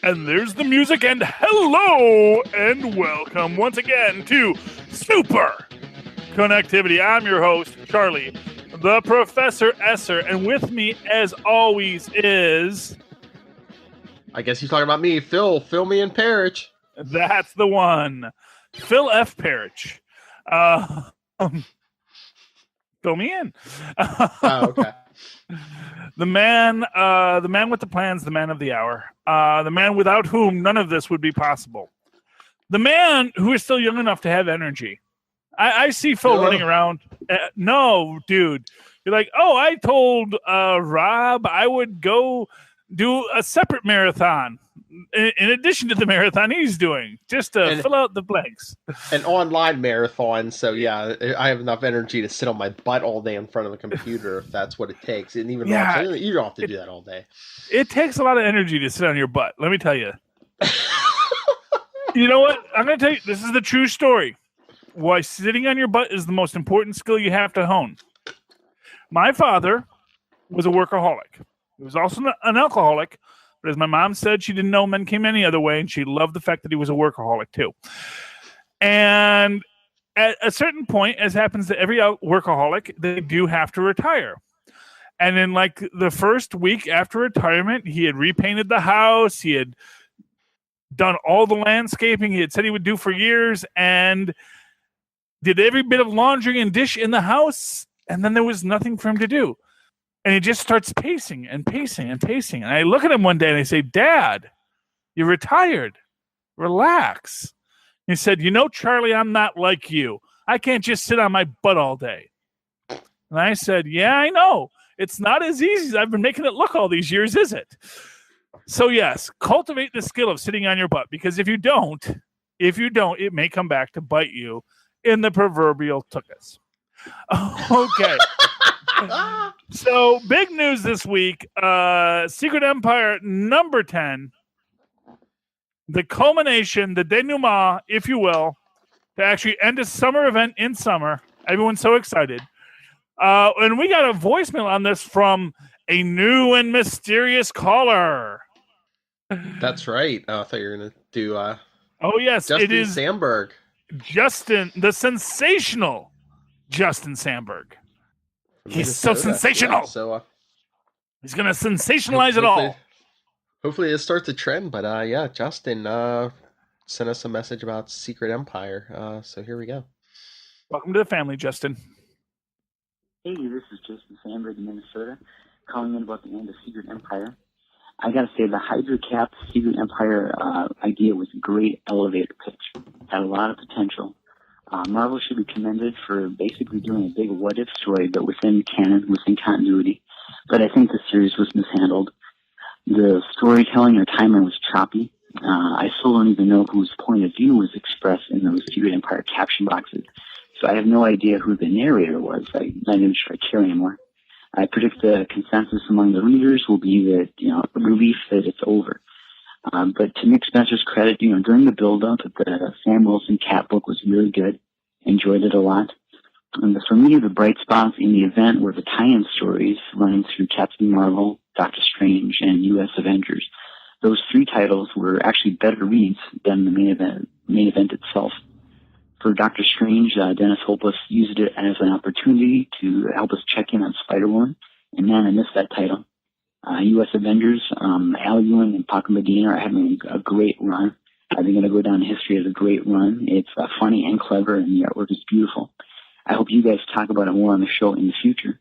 And there's the music, and hello, and welcome once again to Superconnectivity. I'm your host, Charlie, the Professor Esser, and with me, as always, is... I guess he's talking about me, Phil. Phil me and Parrish. That's the one. Phil F. Parrish. Fill me in. Okay. The man with the plans, the man of the hour, the man without whom none of this would be possible. The man who is still young enough to have energy. I see Phil running around. No, dude. You're like, oh, I told Rob I would go do a separate marathon in addition to the marathon he's doing, just to fill out the blanks. An online marathon, so yeah, I have enough energy to sit on my butt all day in front of a computer if that's what it takes. And even though you don't have to do that all day. It takes a lot of energy to sit on your butt, let me tell you. You know what? I'm going to tell you, this is the true story. Why sitting on your butt is the most important skill you have to hone. My father was a workaholic. He was also an alcoholic. But as my mom said, she didn't know men came any other way, and she loved the fact that he was a workaholic too. And at a certain point, as happens to every workaholic, they do have to retire. And in like the first week after retirement, he had repainted the house. He had done all the landscaping he had said he would do for years, and did every bit of laundry and dish in the house. And then there was nothing for him to do. And he just starts pacing and pacing and pacing. And I look at him one day and I say, Dad, you're retired. Relax. He said, you know, Charlie, I'm not like you. I can't just sit on my butt all day. And I said, yeah, I know. It's not as easy as I've been making it look all these years, is it? So yes, cultivate the skill of sitting on your butt, because if you don't, it may come back to bite you in the proverbial tuchus. Okay. So, big news this week. Secret Empire number 10. The culmination, the denouement, if you will, to actually end a summer event in summer. Everyone's so excited. And we got a voicemail on this from a new and mysterious caller. That's right. I thought you were going to do... oh, yes. Justin it is Sandberg. Justin, the sensational Justin Sandberg. He's so sensational. Yeah, so, he's going to sensationalize it all. Hopefully it starts a trend. But yeah, Justin sent us a message about Secret Empire. So here we go. Welcome to the family, Justin. Hey, this is Justin Sandberg in Minnesota, calling in about the end of Secret Empire. I got to say, the Hydra Cap Secret Empire idea was a great elevator pitch. Had a lot of potential. Marvel should be commended for basically doing a big what-if story, but within canon, within continuity. But I think the series was mishandled. The storytelling or timeline was choppy. I still don't even know whose point of view was expressed in those Secret Empire caption boxes. So I have no idea who the narrator was. I'm not even sure I care anymore. I predict the consensus among the readers will be that, a relief that it's over. But to Nick Spencer's credit, during the build-up, the Sam Wilson Cat book was really good. Enjoyed it a lot. And for me, the bright spots in the event were the tie-in stories running through Captain Marvel, Doctor Strange, and U.S. Avengers. Those 3 titles were actually better reads than the main event itself. For Doctor Strange, Dennis Hopeless used it as an opportunity to help us check in on Spider-Woman. And man, I missed that title. U.S. Avengers, Al Ewing and Paco Medina are having a great run. They're going to go down in history as a great run. It's funny and clever, and the artwork is beautiful. I hope you guys talk about it more on the show in the future.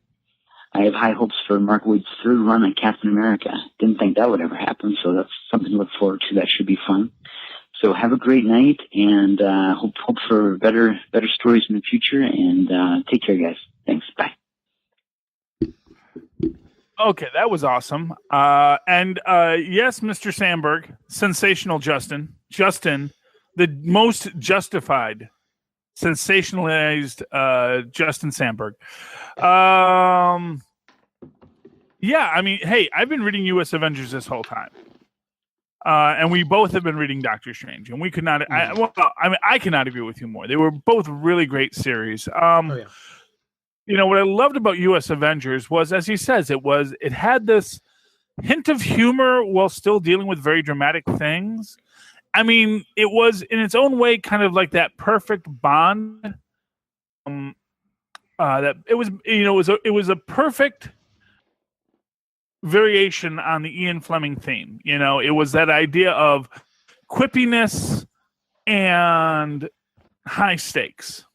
I have high hopes for Mark Waid's 3rd run on Captain America. Didn't think that would ever happen, so that's something to look forward to. That should be fun. So have a great night, and hope for better stories in the future, and take care, guys. Thanks. Bye. Okay, that was awesome. And yes, Mr. Sandberg, sensational Justin. Justin, the most justified, sensationalized Justin Sandberg. Yeah, I mean, hey, I've been reading U.S. Avengers this whole time. And we both have been reading Doctor Strange, and we could not. I cannot agree with you more. They were both really great series. You know what I loved about U.S. Avengers was, as he says, it had this hint of humor while still dealing with very dramatic things. I mean, it was in its own way kind of like that perfect Bond. That it was, it was a perfect variation on the Ian Fleming theme. It was that idea of quippiness and high stakes.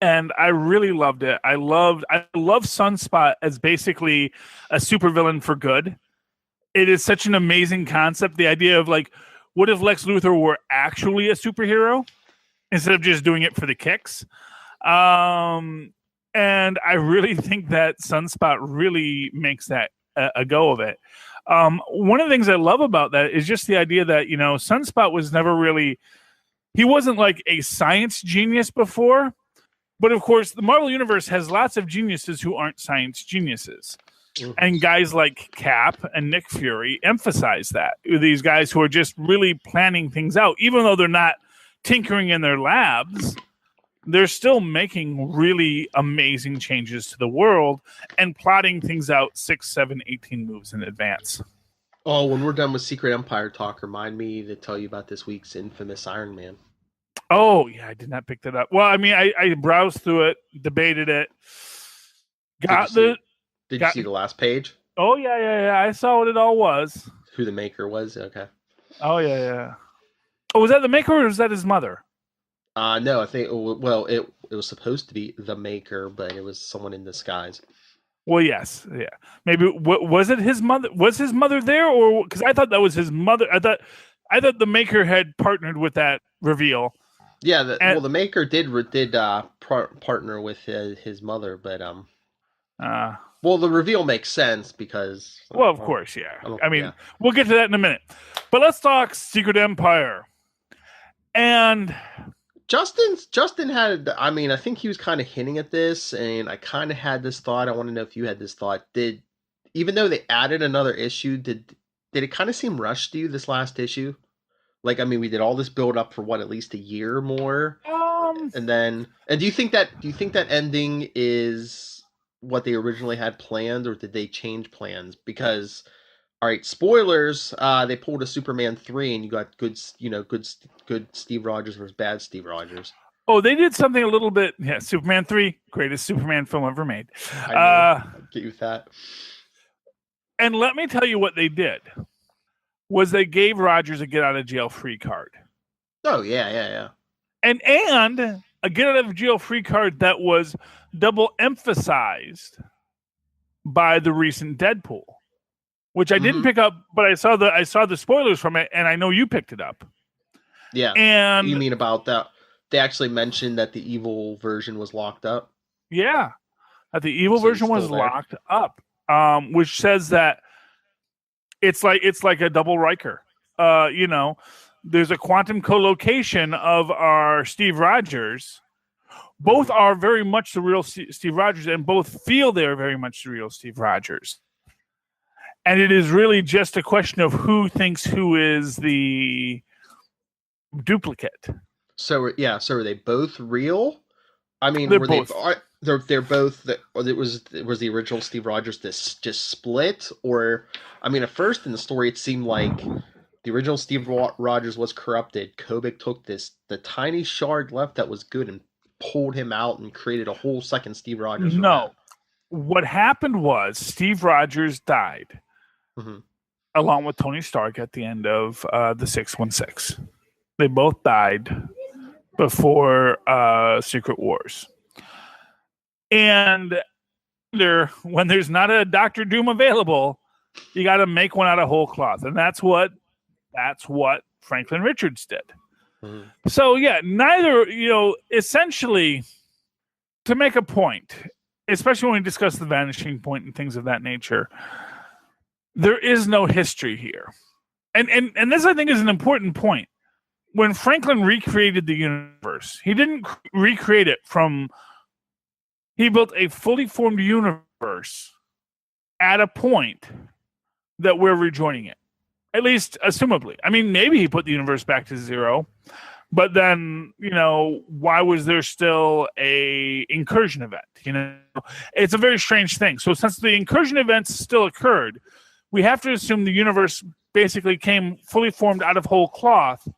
And I really loved it. I love Sunspot as basically a supervillain for good. It is such an amazing concept. The idea of like, what if Lex Luthor were actually a superhero instead of just doing it for the kicks? And I really think that Sunspot really makes that a go of it. One of the things I love about that is just the idea that, Sunspot was never really, he wasn't like a science genius before. But of course, the Marvel Universe has lots of geniuses who aren't science geniuses. Mm-hmm. And guys like Cap and Nick Fury emphasize that. These guys who are just really planning things out, even though they're not tinkering in their labs, they're still making really amazing changes to the world and plotting things out 6, 7, 18 moves in advance. Oh, when we're done with Secret Empire talk, remind me to tell you about this week's infamous Iron Man. Oh, yeah, I did not pick that up. Well, I mean, I browsed through it, debated it. Did you see the last page? Oh, yeah. I saw what it all was. Who the maker was? Okay. Oh, yeah. Oh, was that the maker or was that his mother? No, I think, well, it was supposed to be the maker, but it was someone in disguise. Well, yes. Yeah. Maybe, was it his mother? Was his mother there? Or, because I thought that was his mother. I thought the maker had partnered with that reveal. Yeah, the maker did partner with his mother, but well, the reveal makes sense because of course, yeah. I mean, we'll get to that in a minute, but let's talk Secret Empire. And Justin had, I mean, I think he was kind of hinting at this, and I kind of had this thought. I want to know if you had this thought. Even though they added another issue, did it kind of seem rushed to you this last issue? Like, I mean, we did all this build up for at least a year more, and do you think that ending is what they originally had planned, or did they change plans? Because, all right, spoilers, they pulled a Superman 3, and you got good Steve Rogers versus bad Steve Rogers. Oh, they did something a little bit. Yeah, Superman 3, greatest Superman film ever made. I know. I'll get you with that. And let me tell you what they did. Was they gave Rogers a get out of jail free card. Oh, yeah. And a get out of jail free card that was double emphasized by the recent Deadpool, which I didn't pick up, but I saw the spoilers from it, and I know you picked it up. Yeah. And you mean about that? They actually mentioned that the evil version was locked up. Yeah, that the evil version was locked up, which says that it's like a double Riker. There's a quantum co-location of our Steve Rogers. Both are very much the real Steve Rogers, and both feel they're very much the real Steve Rogers. And it is really just a question of who thinks who is the duplicate. So are they both real? I mean, they're both. They're both. Was the original Steve Rogers just split, or I mean, at first in the story it seemed like the original Steve Rogers was corrupted. Kobik took the tiny shard left that was good and pulled him out and created a whole second Steve Rogers. No, what happened was Steve Rogers died along with Tony Stark at the end of the 616. They both died before Secret Wars. And when there's not a Dr. Doom available, you got to make one out of whole cloth. And that's what Franklin Richards did. Mm-hmm. So, yeah, essentially, to make a point, especially when we discuss the vanishing point and things of that nature, there is no history here. And this, I think, is an important point. When Franklin recreated the universe, he didn't recreate it from... He built a fully formed universe at a point that we're rejoining it. At least, assumably. I mean, maybe he put the universe back to zero, but then, why was there still a incursion event? It's a very strange thing. So since the incursion events still occurred, we have to assume the universe basically came fully formed out of whole cloth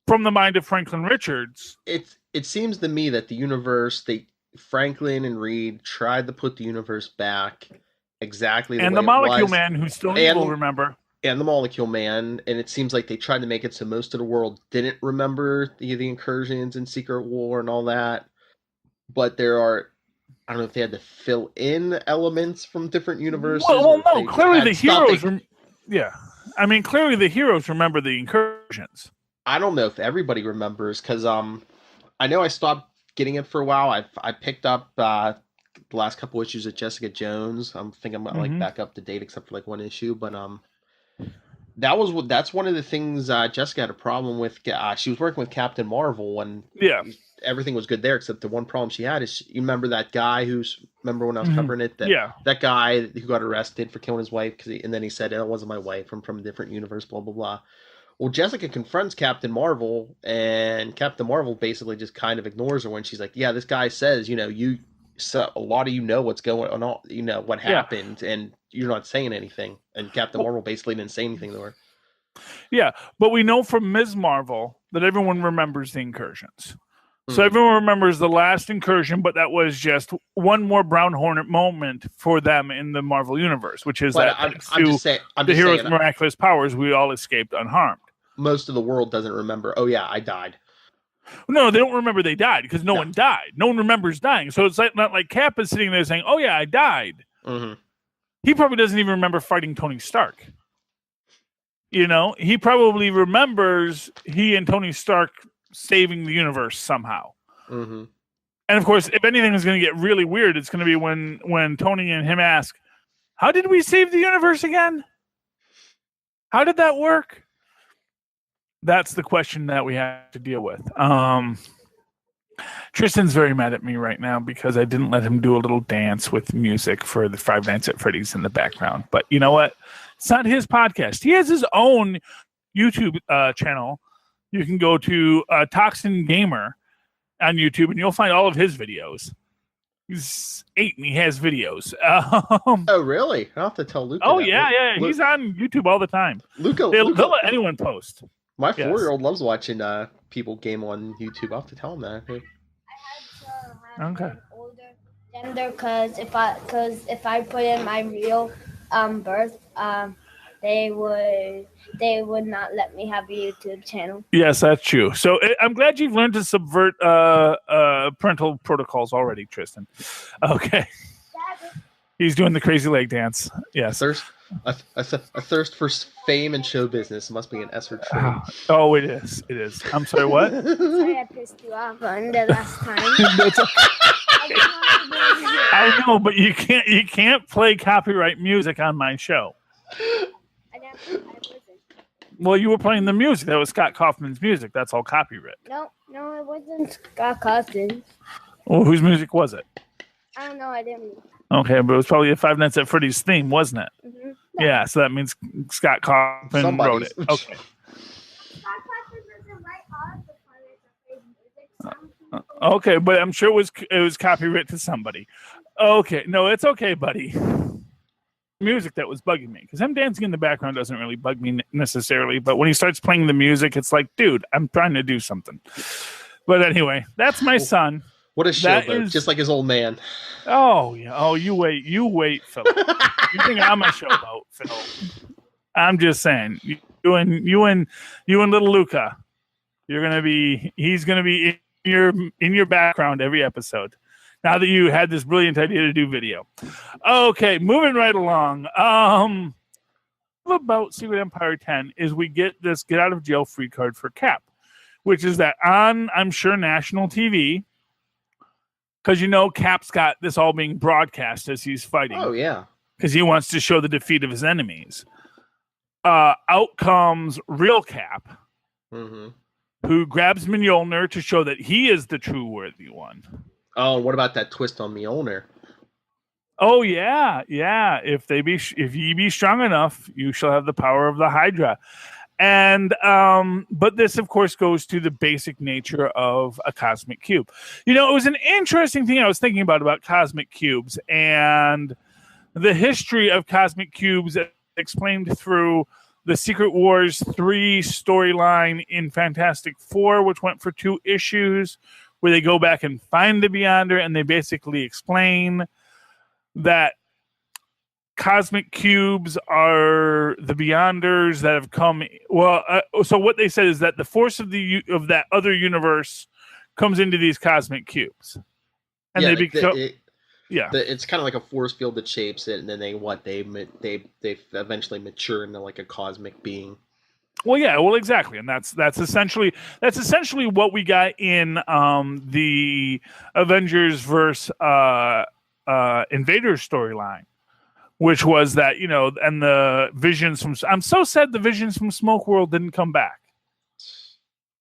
from the mind of Franklin Richards. It seems to me that the universe, Franklin and Reed tried to put the universe back exactly the way the Molecule it was. Man, who's still evil, remember? And the Molecule Man, and it seems like they tried to make it so most of the world didn't remember the incursions and Secret War and all that. But there are, I don't know if they had to fill in elements from different universes. Well no, clearly the heroes. I mean, clearly the heroes remember the incursions. I don't know if everybody remembers, because I know I stopped getting it for a while. I picked up the last couple issues of Jessica Jones. I'm thinking I'm like back up to date except for like one issue, but that's one of the things Jessica had a problem with. She was working with Captain Marvel when everything was good there, except the one problem she had is, you remember that guy remember when I was covering it? That guy who got arrested for killing his wife, and then he said, it wasn't my wife, I'm from a different universe, blah, blah, blah. Well, Jessica confronts Captain Marvel, and Captain Marvel basically just kind of ignores her when she's like, yeah, this guy says, a lot of what's going on, what happened, and you're not saying anything. And Captain Marvel basically didn't say anything to her. Yeah, but we know from Ms. Marvel that everyone remembers the incursions. So everyone remembers the last incursion, but that was just one more Brown Hornet moment for them in the Marvel Universe, which is that the hero's miraculous powers, we all escaped unharmed. Most of the world doesn't remember, oh yeah, I died. No, they don't remember they died, because no one died. No one remembers dying. So it's not like Cap is sitting there saying, oh yeah, I died. Mm-hmm. He probably doesn't even remember fighting Tony Stark. He probably remembers he and Tony Stark saving the universe somehow. Mm-hmm. And of course, if anything is going to get really weird, it's going to be when Tony and him ask, how did we save the universe again? How did that work? That's the question that we have to deal with. Tristan's very mad at me right now because I didn't let him do a little dance with music for the Five Nights at Freddy's in the background. But you know what? It's not his podcast. He has his own YouTube channel. You can go to Toxin Gamer on YouTube, and you'll find all of his videos. He's 8, and he has videos. Oh, really? I'll have to tell Luca. Oh, yeah. He's on YouTube all the time. Luca, they'll let anyone post. My 4-year-old loves watching people game on YouTube. I'll have to tell him that. Hey. I had to have an older gender because if I put in my real birth, they would not let me have a YouTube channel. Yes, that's true. So I'm glad you've learned to subvert parental protocols already, Tristan. Okay. He's doing the crazy leg dance. Yes. A thirst for fame and show business must be an Esser trait. Oh, it is. It is. I'm sorry, what? Sorry I pissed you off on the last time. I know, but you can't play copyright music on my show. I wasn't. Well, you were playing the music. That was Scott Kaufman's music. That's all copyright. No, it wasn't Scott Kaufman. Well, whose music was it? I don't know. I didn't. Okay, but it was probably a Five Nights at Freddy's theme, wasn't it? Mm-hmm. Yeah, so that means Scott Kaufman wrote it. Okay. Scott Kaufman doesn't write all of the Five Nights at Freddy's music. Okay, but I'm sure it was copyright to somebody. Okay, no, it's okay, buddy. Music that was bugging me, because him dancing in the background doesn't really bug me necessarily, but when he starts playing the music, it's like, dude, I'm trying to do something. But anyway, that's my son. What a showboat, just like his old man. Oh yeah. Oh, you wait, Phil. You think I'm a showboat, Phil? I'm just saying, you and little Luca, he's gonna be in your background every episode. Now that you had this brilliant idea to do video. Okay, moving right along. About Secret Empire 10 is we get this get out of jail free card for Cap, which is that on, I'm sure, national TV, because Cap's got this all being broadcast as he's fighting. Oh, yeah. Because he wants to show the defeat of his enemies. Out comes real Cap, who grabs Mjolnir to show that he is the true worthy one. Oh, what about that twist on Mjolnir? Oh yeah. If ye be strong enough, you shall have the power of the Hydra. And but this, of course, goes to the basic nature of a cosmic cube. It was an interesting thing I was thinking about cosmic cubes and the history of cosmic cubes as explained through the Secret Wars 3 storyline in Fantastic Four, which went for 2 issues, where they go back and find the Beyonder, and they basically explain that cosmic cubes are the Beyonders that have come. Well, so what they said is that the force of that other universe comes into these cosmic cubes, and they become. It's kind of like a force field that shapes it, and then they eventually mature into like a cosmic being. Well, yeah, exactly, and that's essentially what we got in the Avengers versus Invaders storyline, which was that, and the visions from. I'm so sad the visions from Smoke World didn't come back.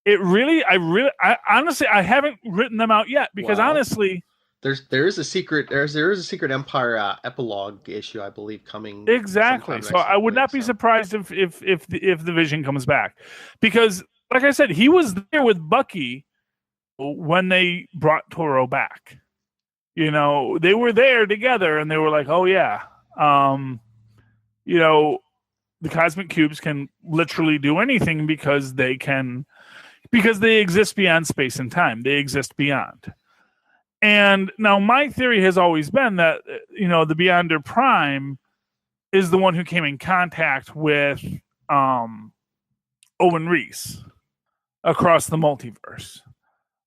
I honestly haven't written them out yet because honestly. There is a secret Empire epilogue issue, I believe, coming. Exactly. So I would not be surprised if the Vision comes back, because, like I said, he was there with Bucky when they brought Toro back. They were there together, and they were like, "Oh yeah, the cosmic cubes can literally do anything because they exist beyond space and time. They exist beyond." And now my theory has always been that, the Beyonder Prime is the one who came in contact with Owen Reese across the multiverse,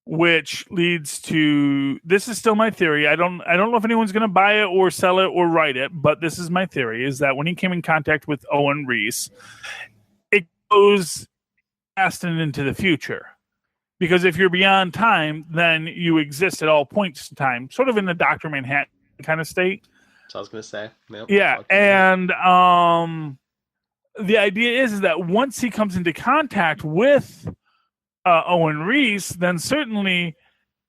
which leads to, this is still my theory. I don't know if anyone's going to buy it or sell it or write it, but this is my theory, is that when he came in contact with Owen Reese, it goes past and into the future. Because if you're beyond time, then you exist at all points in time, sort of in the Dr. Manhattan kind of state. So I was going to say. Yep. Yeah, and the idea is that once he comes into contact with Owen Reese, then certainly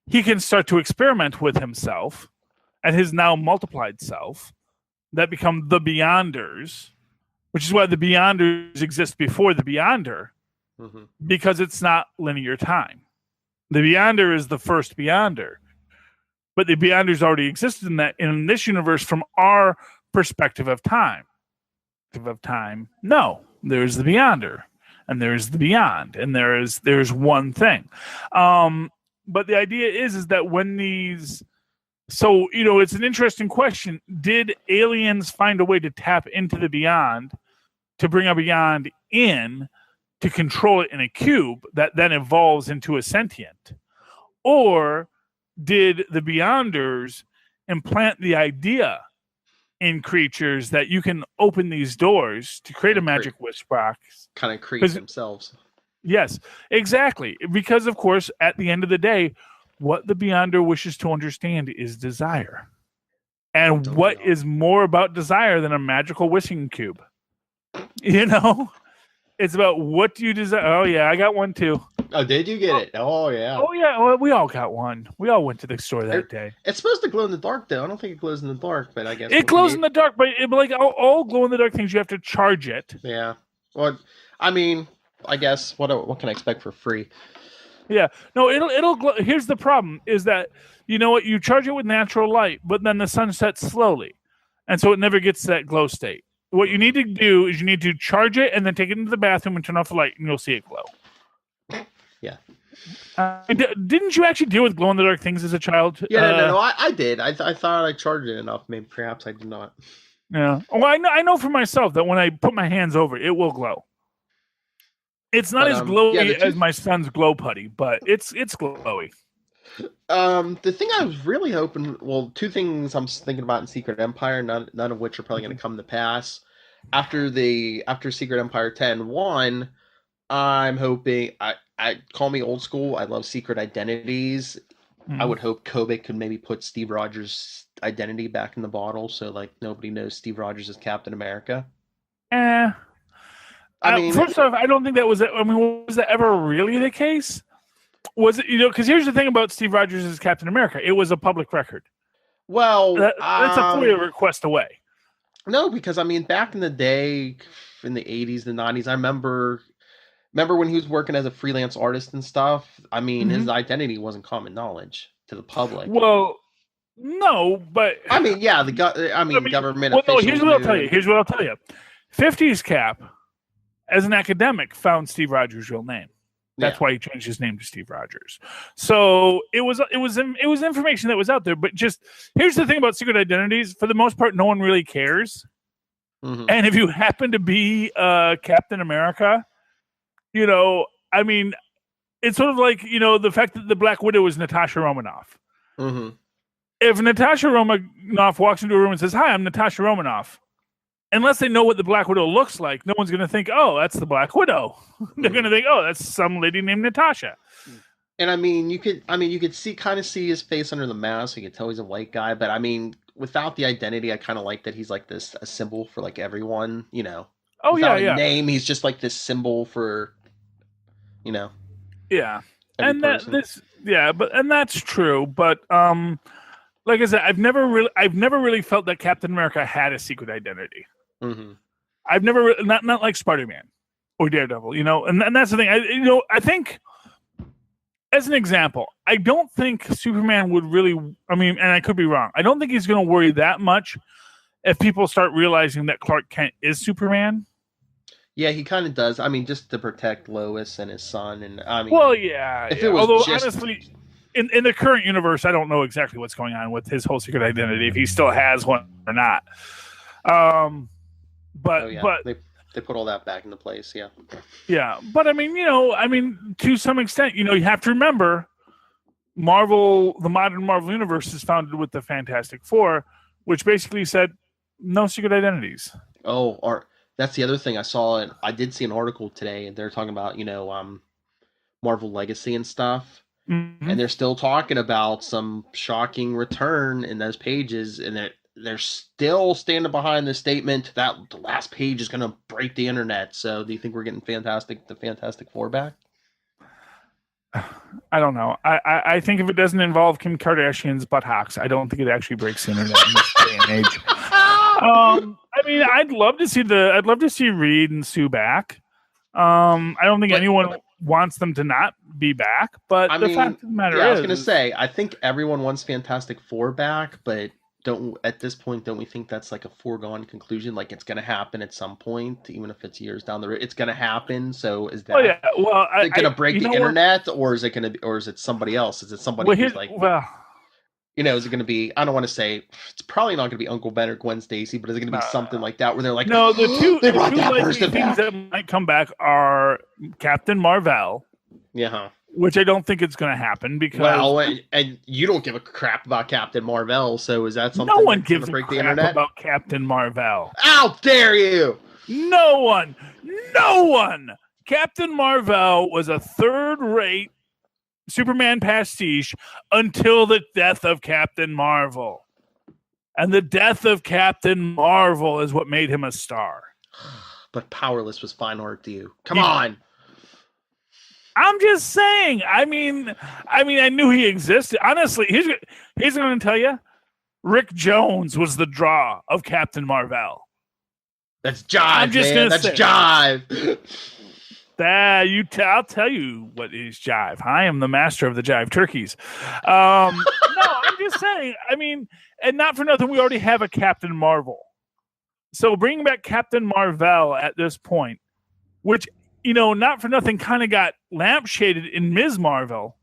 he can start to experiment with himself and his now multiplied self that become the Beyonders, which is why the Beyonders exist before the Beyonder. Mm-hmm. Because it's not linear time. The Beyonder is the first Beyonder, but the Beyonders already existed in this universe from our perspective of time. No, there's the Beyonder, and there's the Beyond, and there's one thing. But the idea is that when these, so it's an interesting question. Did aliens find a way to tap into the Beyond, to bring a Beyond in? To control it in a cube that then evolves into a sentient? Or did the Beyonders implant the idea in creatures that you can open these doors to create a magic wish box? Kind of create themselves. Yes, exactly. Because, of course, at the end of the day, what the Beyonder wishes to understand is desire. And what is more about desire than a magical wishing cube? It's about what do you desire. Oh, yeah, I got one, too. Oh, did you get it? Oh, yeah. Oh, yeah, well, we all got one. We all went to the store that day. It's supposed to glow in the dark, though. I don't think it glows in the dark, but I guess... It glows in the dark, but like all glow-in-the-dark things, you have to charge it. Yeah. Well, I mean, I guess, what can I expect for free? Yeah. No, it'll glow. Here's the problem, is that, you charge it with natural light, but then the sun sets slowly. And so it never gets to that glow state. What you need to do is you need to charge it and then take it into the bathroom and turn off the light, and you'll see it glow. Yeah. Didn't you actually deal with glow-in-the-dark things as a child? Yeah, no, I did. I thought I charged it enough. Maybe perhaps I did not. Yeah. Well, I know for myself that when I put my hands over it, it will glow. It's not as glowy as my son's glow putty, but it's glowy. The thing I was really hoping, well, 2 things I'm thinking about in Secret Empire, none of which are probably going to come to pass. After Secret Empire 10, 1, I'm hoping, I call me old school, I love secret identities. Mm-hmm. I would hope Kobe could maybe put Steve Rogers' identity back in the bottle, so like nobody knows Steve Rogers is Captain America. I mean, first off, I don't think that was. Was that ever really the case? Was it, because here's the thing about Steve Rogers as Captain America. It was a public record. Well, that's a FOIA request away. No, because I mean, back in the day, in the 80s, the 90s, I remember when he was working as a freelance artist and stuff. I mean, his identity wasn't common knowledge to the public. Well, no, but I mean, yeah, government. Well, no, here's what I'll tell you. 50s Cap, as an academic, found Steve Rogers' real name. That's Yeah. why he changed his name to Steve Rogers. So it was information that was out there. But just here's the thing about secret identities: for the most part, no one really cares. Mhm. And if you happen to be Captain America, I mean, it's sort of like the fact that the Black Widow is Natasha Romanoff. Mhm. If Natasha Romanoff walks into a room and says, "Hi, I'm Natasha Romanoff," unless they know what the Black Widow looks like, no one's going to think, "Oh, that's the Black Widow." They're going to think, "Oh, that's some lady named Natasha." And I mean, you could see his face under the mask. You could tell he's a white guy, but I mean, without the identity, I kind of like that he's like a symbol for like everyone. Oh Without yeah, a name, he's just like this symbol for, yeah. every And person. and that's true. But like I said, I've never really felt that Captain America had a secret identity. Mm-hmm. I've never not like Spider-Man or Daredevil, and that's the thing. I think, as an example, I don't think Superman would really. I mean, and I could be wrong. I don't think he's going to worry that much if people start realizing that Clark Kent is Superman. Yeah, he kind of does. I mean, just to protect Lois and his son, and I mean, Well, yeah. if it was Although just honestly, in the current universe, I don't know exactly what's going on with his whole secret identity, if he still has one or not. But oh yeah, but they put all that back into place. Yeah. yeah, but I mean, to some extent, you have to remember, the modern Marvel universe is founded with the Fantastic Four, which basically said no secret identities. Oh, or that's the other thing I saw. And I did see an article today, and they're talking about Marvel Legacy and stuff. Mm-hmm. And they're still talking about some shocking return in those pages, and they're still standing behind the statement that the last page is going to break the internet. So, do you think we're getting the Fantastic Four back? I don't know. I think if it doesn't involve Kim Kardashian's buttocks, I don't think it actually breaks the internet in this day and age. I mean, I'd love to see Reed and Sue back. I don't think anyone wants them to not be back, but the fact of the matter is, I was going to say, I think everyone wants Fantastic Four back, but at this point, don't we think that's like a foregone conclusion? Like it's going to happen at some point, even if it's years down the road, it's going to happen. So is that going to break the internet, or is it somebody else? Is it somebody who's like, is it going to be? I don't want to say it's probably not going to be Uncle Ben or Gwen Stacy, but is it going to be something like that where they're like, no, the two person things that might come back are Captain Marvel. Yeah. Which I don't think it's going to happen because and you don't give a crap about Captain Marvel, so is that something? No one gives a break the crap internet about Captain Marvel. How dare you? No one. Captain Marvel was a third-rate Superman pastiche until the death of Captain Marvel. And the death of Captain Marvel is what made him a star. But Powerless was fine art to you. Come on. I'm just saying. I mean, I knew he existed. Honestly, he's going to tell you, Rick Jones was the draw of Captain Marvel. That's jive, man. That's jive. I'll tell you what is jive. I am the master of the jive turkeys. No, I'm just saying. I mean, and not for nothing, we already have a Captain Marvel. So bringing back Captain Marvel at this point, which, not for nothing, kind of got lampshaded in Ms. Marvel,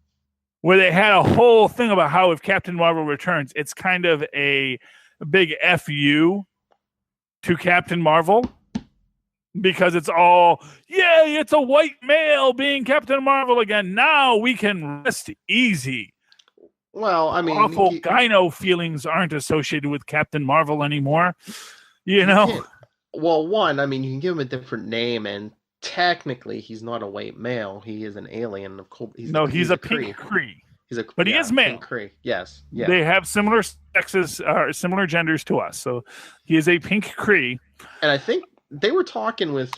where they had a whole thing about how if Captain Marvel returns, it's kind of a big FU to Captain Marvel. Because it's all, it's a white male being Captain Marvel again. Now we can rest easy. Well, I mean, awful gyno feelings aren't associated with Captain Marvel anymore. Well, one, I mean, you can give him a different name, and technically, he's not a white male. He is an alien. Of course, he's a pink Kree. But he is male. Pink Kree. Yes. Yeah. They have similar sexes, similar genders to us. So he is a pink Kree. And I think they were talking with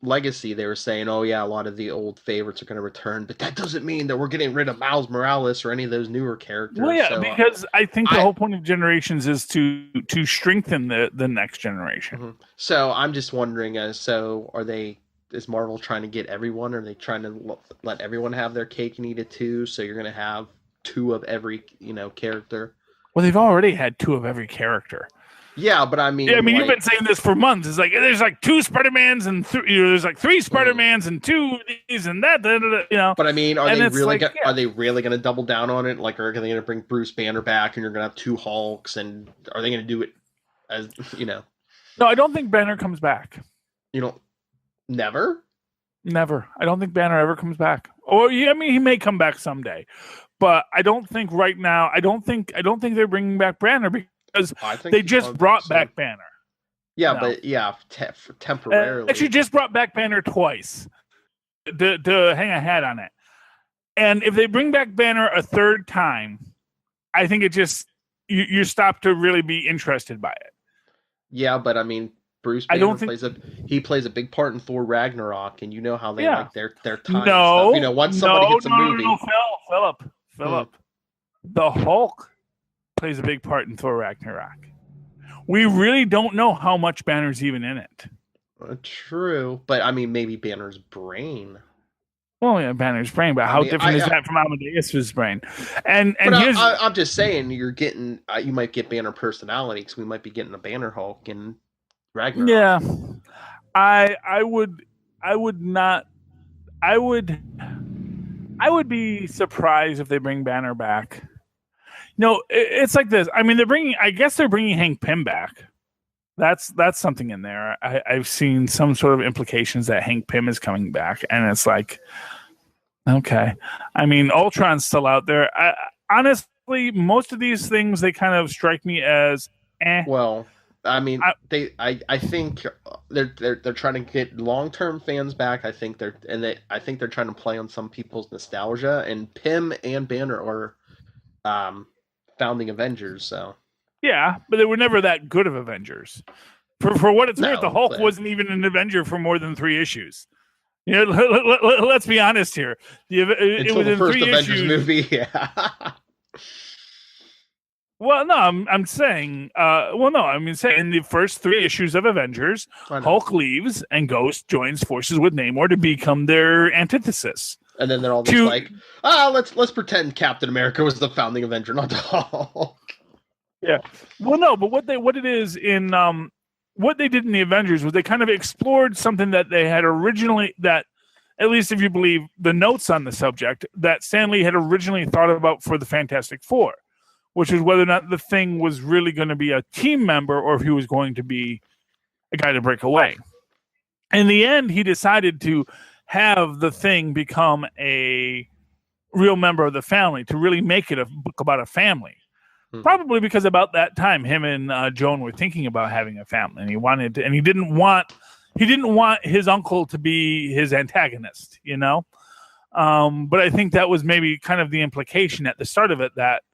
Legacy. They were saying, "Oh yeah, a lot of the old favorites are going to return, but that doesn't mean that we're getting rid of Miles Morales or any of those newer characters." Well, yeah, because I think the whole point of Generations is to strengthen the next generation. Mm-hmm. So I'm just wondering, is Marvel trying to get everyone, or are they trying to let everyone have their cake and eat it too? So you're going to have two of every character. Well, they've already had two of every character. Yeah, but I mean, Yeah, I mean, you've been saying this for months. It's like there's like 2 Spider-Mans and there's like 3 Spider-Mans and 2 these and that. You know. But I mean, are they really like, are they really going to double down on it? Like, are they going to bring Bruce Banner back, and you're going to have 2 Hulks, and are they going to do it as No, I don't think Banner comes back. Never. Never. I don't think Banner ever comes back. Or I mean, he may come back someday, but I don't think right now. I don't think they're bringing back Banner because they just brought back Banner. Yeah, but temporarily. Actually, just brought back Banner twice to hang a hat on it. And if they bring back Banner a third time, I think it just you stop to really be interested by it. Yeah, but I mean, Bruce Banner plays a big part in Thor Ragnarok, and you know how they like their time. No, stuff. Once somebody gets a movie. No, Philip. The Hulk plays a big part in Thor Ragnarok. We really don't know how much Banner's even in it. True, but I mean, maybe Banner's brain. Well, yeah, Banner's brain, but how different is that from Amadeus's brain? And I'm just saying, you might get Banner personality because we might be getting a Banner Hulk in Ragnarok. Yeah, I would be surprised if they bring Banner back. No, it's like this. I mean, I guess they're bringing Hank Pym back. That's something in there. I've seen some sort of implications that Hank Pym is coming back, and it's like, okay. I mean, Ultron's still out there. Honestly, most of these things, they kind of strike me as Well, I mean, I think they're trying to get long-term fans back. I think they're trying to play on some people's nostalgia. And Pym and Banner are founding Avengers, so. Yeah, but they were never that good of Avengers. For what it's worth, the Hulk wasn't even an Avenger for more than 3 issues. You know, let's be honest here. It was the in first 3 Avengers issues. Movie, yeah. Well, no, I'm saying. Saying in the first 3 issues of Avengers, Hulk leaves and joins forces with Namor to become their antithesis. And then they're all just like, let's pretend Captain America was the founding Avenger, not the Hulk. Yeah. Well, no, but what it is in what they did in the Avengers was they kind of explored something that they had originally, that at least if you believe the notes on the subject, that Stan Lee had originally thought about for the Fantastic Four, which is whether or not the Thing was really going to be a team member or if he was going to be a guy to break away. In the end, he decided to have the Thing become a real member of the family, to really make it a book about a family. Probably because about that time, him and Joan were thinking about having a family, and he didn't want his uncle to be his antagonist, you know. But I think that was maybe kind of the implication at the start of it, that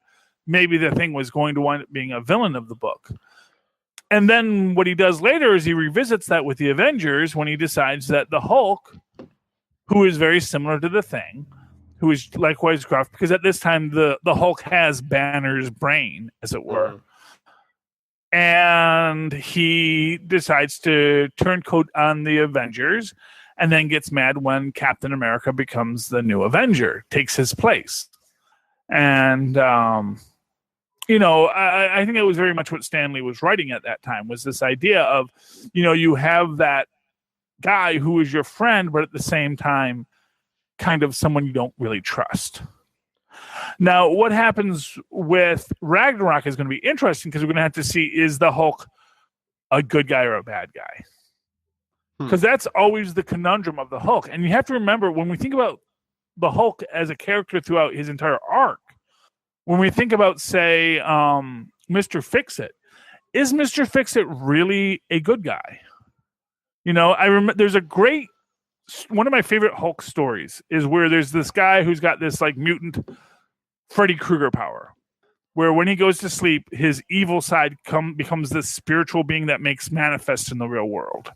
maybe the Thing was going to wind up being a villain of the book. And then what he does later is he revisits that with the Avengers when he decides that the Hulk, who is very similar to the Thing, who is likewise gruff, because at this time the Hulk has Banner's brain, as it were. And he decides to turn coat on the Avengers and then gets mad when Captain America becomes the new Avenger, takes his place. And, I think it was very much what Stan Lee was writing at that time, was this idea of, you have that guy who is your friend, but at the same time, kind of someone you don't really trust. Now, what happens with Ragnarok is going to be interesting, because we're going to have to see, is the Hulk a good guy or a bad guy? Because that's always the conundrum of the Hulk. And you have to remember, when we think about the Hulk as a character throughout his entire arc, when we think about, say, Mr. Fix-It, is Mr. Fix-It really a good guy? I remember there's one of my favorite Hulk stories is where there's this guy who's got this like mutant Freddy Krueger power, where when he goes to sleep, his evil side becomes this spiritual being that makes manifest in the real world.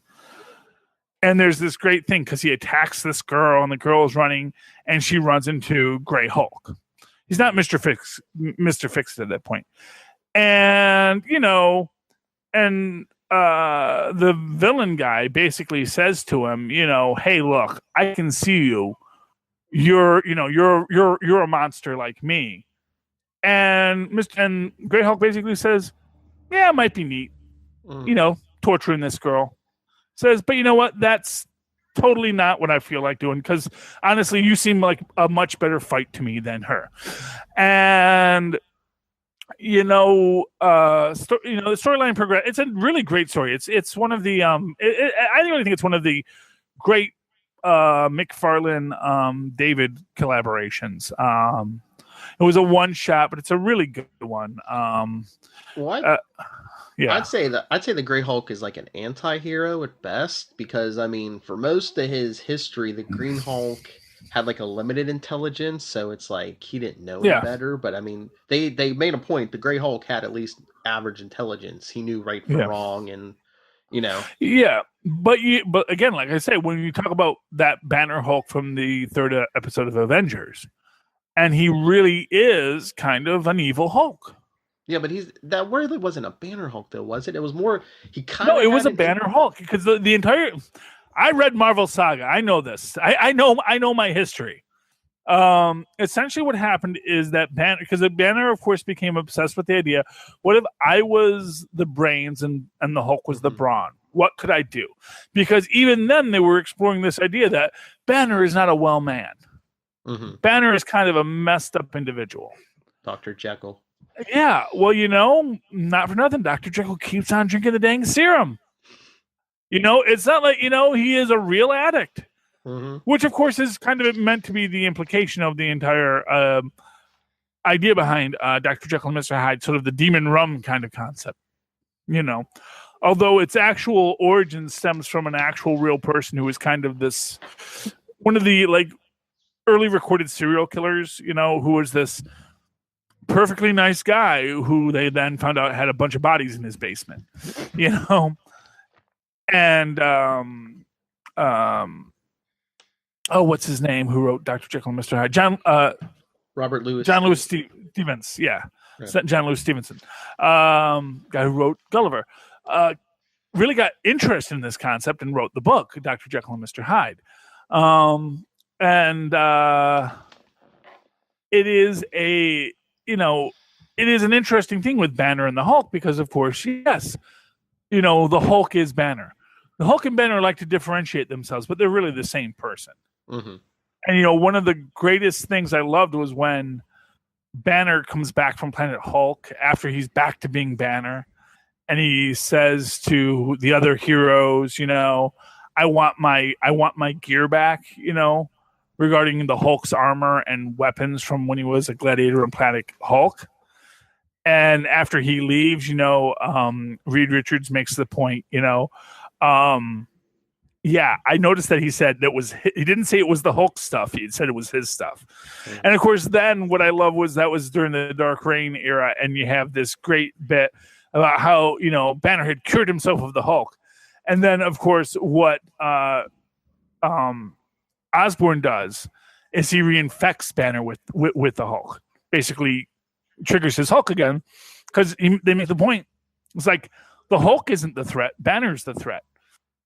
And there's this great thing, because he attacks this girl and the girl is running and she runs into Grey Hulk. He's not Mr. Fix at that point. And, the villain guy basically says to him, hey, look, I can see you. You're a monster like me. And Grey Hulk basically says, yeah, it might be neat. torturing this girl. Says, but you know what? That's totally not what I feel like doing, because honestly, you seem like a much better fight to me than her. And the storyline progress. It's a really great story. It's one of the I really think it's one of the great McFarlane David collaborations. It was a one shot, but it's a really good one. What? Yeah, I'd say the Grey Hulk is like an anti-hero at best, because I mean, for most of his history, the Green Hulk had like a limited intelligence, so it's like he didn't know any better. But I mean, they made a point. The Grey Hulk had at least average intelligence. He knew right from wrong, and Yeah, but again, like I say, when you talk about that Banner Hulk from the third episode of Avengers, and he really is kind of an evil Hulk. Yeah, but that really wasn't a Banner Hulk, though, was it? It was more he kind of. No, it was a Banner Hulk, because the entire. I read Marvel Saga. I know this. I know my history. Essentially, what happened is that Banner, because the Banner, of course, became obsessed with the idea: what if I was the brains and the Hulk was the brawn? What could I do? Because even then, they were exploring this idea that Banner is not a well man. Mm-hmm. Banner is kind of a messed up individual. Dr. Jekyll. Yeah, well, not for nothing, Dr. Jekyll keeps on drinking the dang serum. It's not like, he is a real addict, which, of course, is kind of meant to be the implication of the entire idea behind Dr. Jekyll and Mr. Hyde, sort of the demon rum kind of concept, although its actual origin stems from an actual real person who was kind of this, one of the, like, early recorded serial killers, who was this perfectly nice guy who they then found out had a bunch of bodies in his basement, and what's his name? Who wrote Dr. Jekyll and Mr. Hyde? John Lewis Stevens. Yeah, right. John Lewis Stevenson, guy who wrote Gulliver, really got interested in this concept and wrote the book Dr. Jekyll and Mr. Hyde, and it is it is an interesting thing with Banner and the Hulk, because, of course, yes, the Hulk is Banner. The Hulk and Banner like to differentiate themselves, but they're really the same person. Mm-hmm. And, one of the greatest things I loved was when Banner comes back from Planet Hulk after he's back to being Banner, and he says to the other heroes, I want my gear back, regarding the Hulk's armor and weapons from when he was a gladiator on Planet Hulk. And after he leaves, Reed Richards makes the point, I noticed that he said he didn't say it was the Hulk stuff. He said it was his stuff. Mm-hmm. And of course, then what I love was that was during the Dark Reign era. And you have this great bit about how, Banner had cured himself of the Hulk. And then, of course, what Osborn does is he reinfects Banner with the Hulk, basically triggers his Hulk again, because they make the point. It's like the Hulk isn't the threat, Banner's the threat.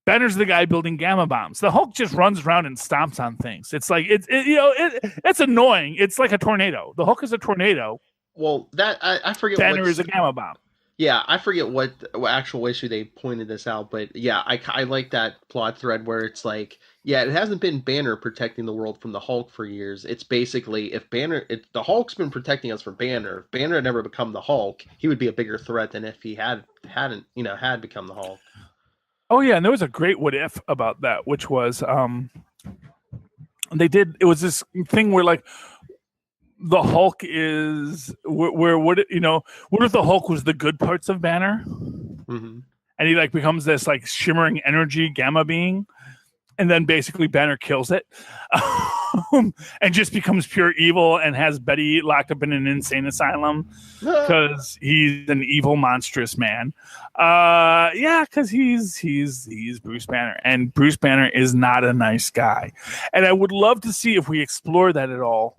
Banner's the guy building gamma bombs. The Hulk just runs around and stomps on things. It's like it's annoying. It's like a tornado. The Hulk is a tornado. Well, that I forget. Banner is a gamma bomb. Yeah, I forget what actual issue they pointed this out, but yeah, I like that plot thread where it's like, yeah, it hasn't been Banner protecting the world from the Hulk for years. It's basically if the Hulk's been protecting us from Banner. If Banner had never become the Hulk, he would be a bigger threat than if he hadn't become the Hulk. Oh yeah, and there was a great what if about that, which was it was this thing where like the Hulk is what if the Hulk was the good parts of Banner, and he like becomes this like shimmering energy gamma being, and then basically Banner kills it and just becomes pure evil and has Betty locked up in an insane asylum because he's an evil monstrous man. Because he's Bruce Banner, and Bruce Banner is not a nice guy, and I would love to see if we explore that at all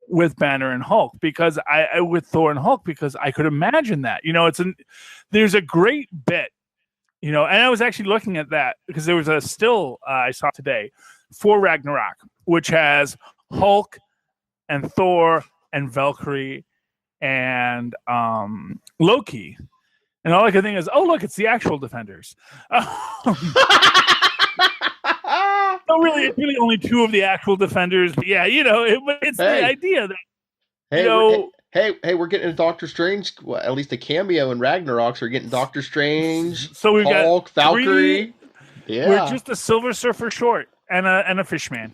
with Banner and Hulk, because I with Thor and Hulk, because I could imagine that. There's a great bit, and I was actually looking at that because there was a still I saw today for Ragnarok, which has Hulk and Thor and Valkyrie and Loki, And all I could think is, oh, look, it's the actual Defenders. No, really, it's really only two of the actual Defenders. But yeah, it's the idea that, we're getting a Doctor Strange, well, at least a cameo in Ragnarok, so we're getting Doctor Strange, so we've Hulk, got Valkyrie. Yeah. We're just a Silver Surfer short and a Fishman.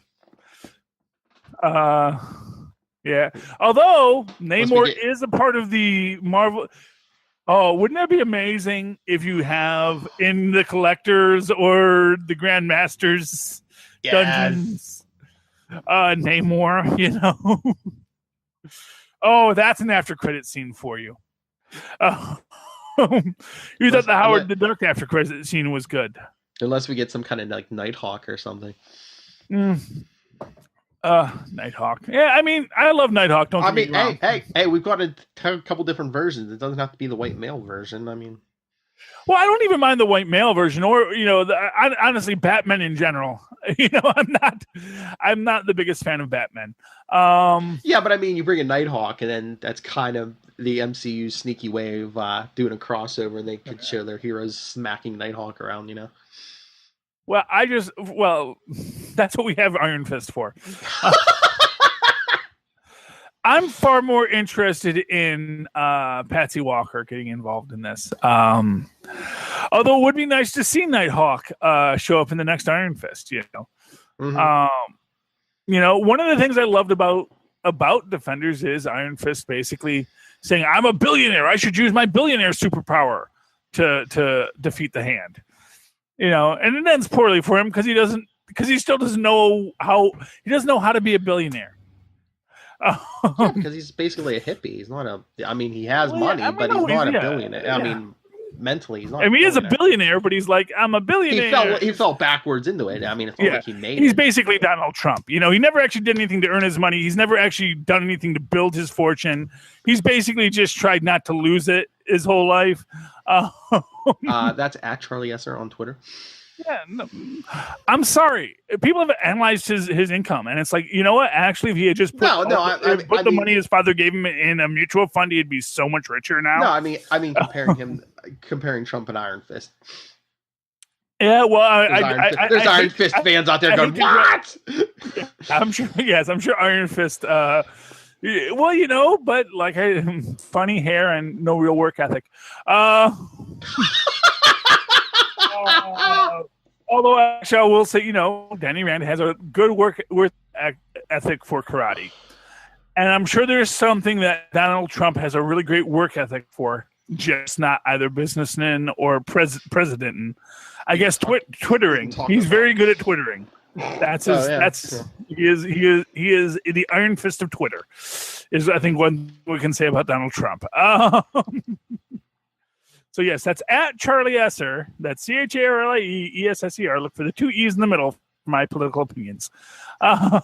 Yeah. Although Namor is a part of the Marvel. Oh, wouldn't that be amazing if you have in the Collectors or the Grandmasters dungeons Namor, Oh, that's an after credit scene for you. You thought the Dark after credit scene was good. Unless we get some kind of like Nighthawk or something. Nighthawk. Yeah, I mean, I love Nighthawk. Don't get me wrong. Hey, we've got a couple different versions. It doesn't have to be the white male version. I mean, well, I don't even mind the white male version, or honestly, Batman in general. I'm not the biggest fan of Batman. Yeah, but I mean, you bring a Nighthawk, and then that's kind of the MCU's sneaky way of doing a crossover, and they could show their heroes smacking Nighthawk around. Well, that's what we have Iron Fist for. I'm far more interested in Patsy Walker getting involved in this. Although it would be nice to see Nighthawk show up in the next Iron Fist. Mm-hmm. One of the things I loved about Defenders is Iron Fist basically saying, "I'm a billionaire. I should use my billionaire superpower to defeat the Hand." And it ends poorly for him because he still doesn't know how to be a billionaire. Because he's basically a hippie. He's not he has money, but he's not a billionaire. Yeah. I mean, mentally, he's not. He is a billionaire, but he's like, I'm a billionaire. He fell backwards into it. I mean, it's not like he made it. He's basically Donald Trump. He never actually did anything to earn his money. He's never actually done anything to build his fortune. He's basically just tried not to lose it his whole life. That's at Charlie Esser on Twitter. Yeah, no, I'm sorry. People have analyzed his income, and it's like, you know what? Actually, if he had just put the money his father gave him in a mutual fund, he'd be so much richer now. No, I mean, comparing Trump and Iron Fist. Yeah, well, there's Iron Fist fans out there going, "What?" I'm sure. Yes, I'm sure Iron Fist. But like, funny hair and no real work ethic. Although actually, I will say, Danny Rand has a good work ethic for karate, and I'm sure there's something that Donald Trump has a really great work ethic for, just not either businessman or president. I guess twittering. He's very good at twittering. That's his. He is the Iron Fist of Twitter. Is I think what we can say about Donald Trump. So yes, that's at Charlie Esser. That's CharlieEsser. Look for the two E's in the middle for my political opinions. I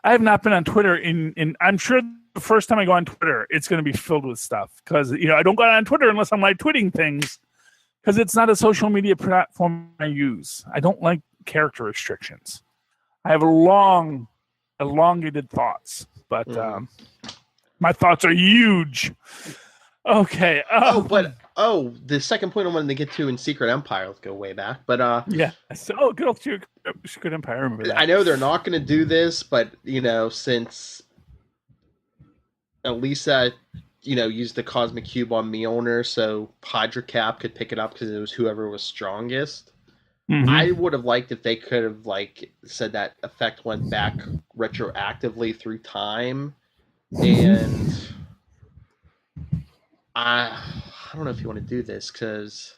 have not been on Twitter in I'm sure the first time I go on Twitter, it's going to be filled with stuff because I don't go on Twitter unless I'm like tweeting things because it's not a social media platform I use. I don't like character restrictions. I have elongated thoughts, but my thoughts are huge. Okay. The second point I wanted to get to in Secret Empire. Let's go way back, but yeah. So good old Secret Empire. I remember that. I know they're not going to do this, but since Elisa, used the Cosmic Cube on Mjolnir, so Hydra Cap could pick it up because it was whoever was strongest. Mm-hmm. I would have liked if they could have said that effect went back retroactively through time, and. I don't know if you want to do this because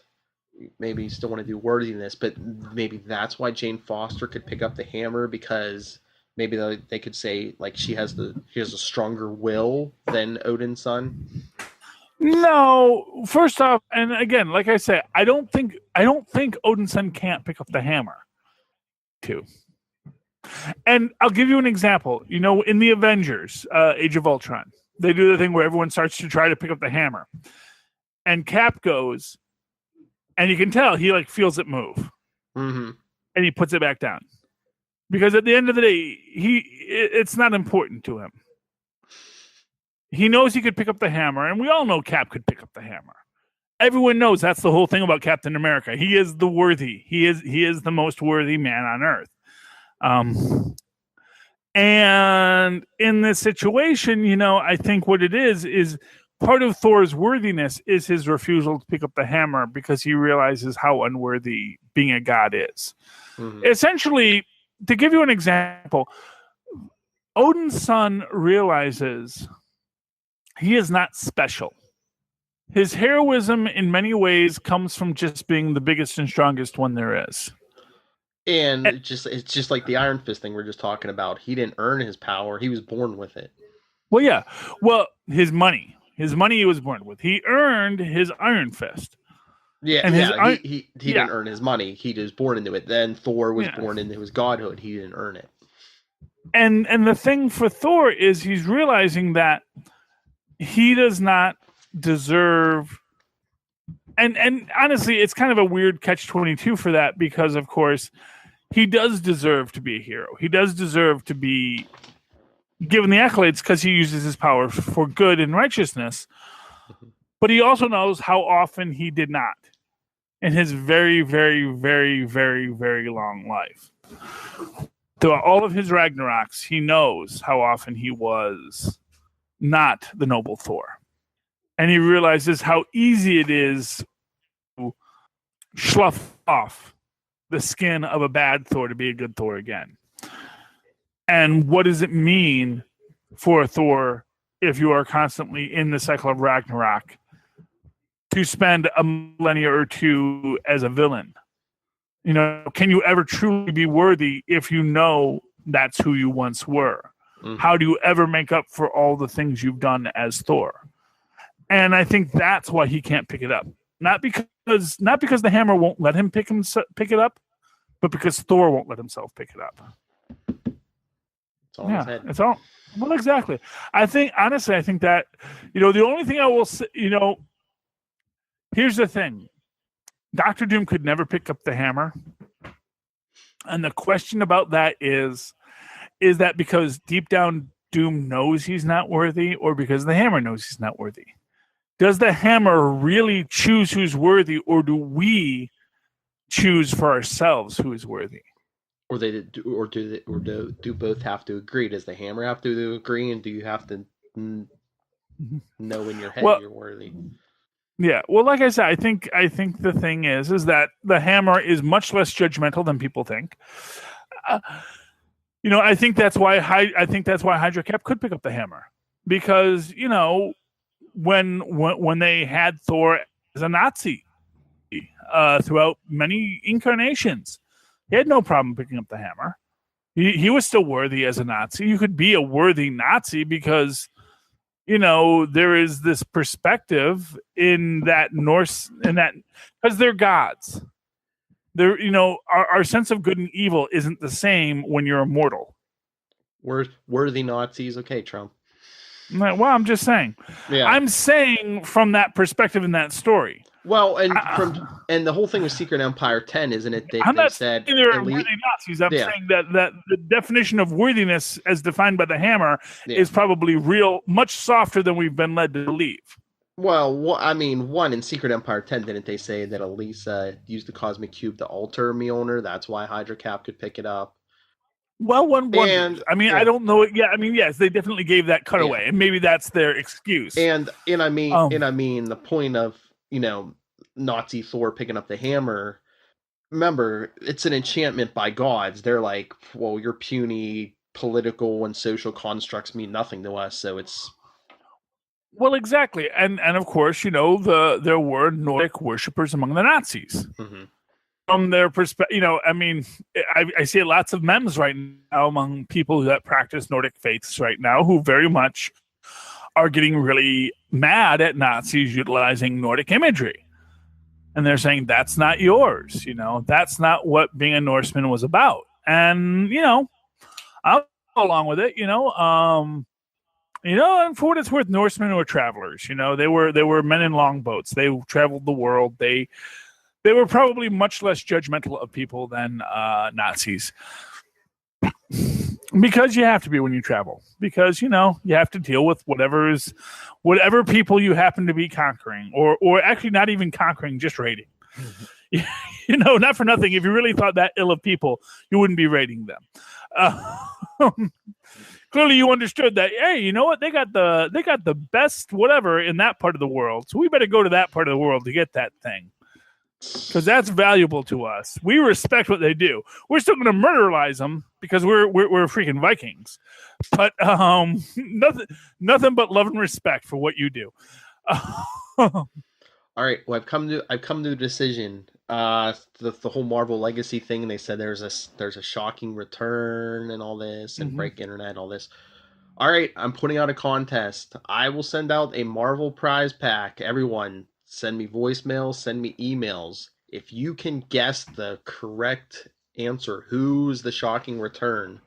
maybe you still want to do worthiness, but maybe that's why Jane Foster could pick up the hammer because maybe they could say she has a stronger will than Odin's son. No, first off, and again, like I said, I don't think Odin's son can't pick up the hammer. Too. And I'll give you an example. In the Avengers, Age of Ultron. They do the thing where everyone starts to try to pick up the hammer. And Cap goes, and you can tell he feels it move. Mm-hmm. And he puts it back down. Because at the end of the day, it's not important to him. He knows he could pick up the hammer, and we all know Cap could pick up the hammer. everyone knows that's the whole thing about Captain America. He is the worthy. He is the most worthy man on earth. And in this situation, I think what it is part of Thor's worthiness is his refusal to pick up the hammer because he realizes how unworthy being a god is. Mm-hmm. Essentially, to give you an example, Odin's son realizes he is not special. His heroism in many ways comes from just being the biggest and strongest one there is. And it's just like the Iron Fist thing we're just talking about. He didn't earn his power. He was born with it. Well, yeah. Well, his money he was born with. He earned his Iron Fist. Yeah, and he didn't earn his money. He was born into it. Then Thor was born into his godhood. He didn't earn it. And the thing for Thor is he's realizing that he does not deserve, and honestly, it's kind of a weird catch-22 for that because, of course, he does deserve to be a hero. He does deserve to be given the accolades because he uses his power for good and righteousness. But he also knows how often he did not in his very, very, very, very, very long life. Through all of his Ragnaroks, he knows how often he was not the noble Thor. And he realizes how easy it is to slough off the skin of a bad Thor to be a good Thor again. And what does it mean for a Thor if you are constantly in the cycle of Ragnarok to spend a millennia or two as a villain? Can you ever truly be worthy if you know that's who you once were? Mm-hmm. How do you ever make up for all the things you've done as Thor? And I think that's why he can't pick it up. Not because the hammer won't let him pick it up, but because Thor won't let himself pick it up. It's all in his head. It's all. Well, exactly. I think that, the only thing I will say, here's the thing. Dr. Doom could never pick up the hammer. And the question about that is that because deep down Doom knows he's not worthy, or because the hammer knows he's not worthy? Does the hammer really choose who's worthy, or do we choose for ourselves who is worthy? Or do both have to agree? Does the hammer have to agree, and do you have to know in your head you're worthy? Yeah, well, like I said, I think the thing is that the hammer is much less judgmental than people think. I think that's why Hydra Cap could pick up the hammer, because when they had Thor as a Nazi throughout many incarnations, he had no problem picking up the hammer. He was still worthy as a Nazi. You could be a worthy Nazi because there is this perspective in that Norse, because they're gods. They're, our sense of good and evil isn't the same when you're immortal. Worthy Nazis, okay, Trump. Well, I'm just saying. Yeah. I'm saying from that perspective in that story. Well, and the whole thing with Secret Empire 10, isn't it? I'm not saying they're worthy Nazis. I'm saying that the definition of worthiness as defined by the hammer is probably much softer than we've been led to believe. Well, I mean, in Secret Empire 10, didn't they say that Elisa used the Cosmic Cube to alter Mjolnir? That's why Hydra Cap could pick it up. Well, I don't know it. Yeah, yes, they definitely gave that cutaway, and maybe that's their excuse. And I mean, the point of Nazi Thor picking up the hammer. Remember, it's an enchantment by gods. They're like, well, your puny political and social constructs mean nothing to us, so it's. Well, exactly, and of course, there were Nordic worshippers among the Nazis. Mm-hmm. From their perspective, I see lots of memes right now among people that practice Nordic faiths right now who very much are getting really mad at Nazis utilizing Nordic imagery. And they're saying, that's not yours, that's not what being a Norseman was about. And, I'll go along with it, and for what it's worth, Norsemen were travelers, they were men in longboats. They traveled the world. They were probably much less judgmental of people than Nazis. Because you have to be when you travel. Because, you have to deal with whatever people you happen to be conquering, or actually not even conquering, just raiding. Not for nothing. If you really thought that ill of people, you wouldn't be raiding them. Clearly, you understood that. Hey, you know what? They got the best whatever in that part of the world, so we better go to that part of the world to get that thing. Because that's valuable to us. We respect what they do. We're still going to murderize them because we're freaking Vikings. But nothing but love and respect for what you do. All right. Well, I've come to the decision. The whole Marvel Legacy thing. They said there's a shocking return and all this, and break internet, all this. All right. I'm putting out a contest. I will send out a Marvel prize pack. Everyone, send me voicemails, send me emails. If you can guess the correct answer, who's the shocking return,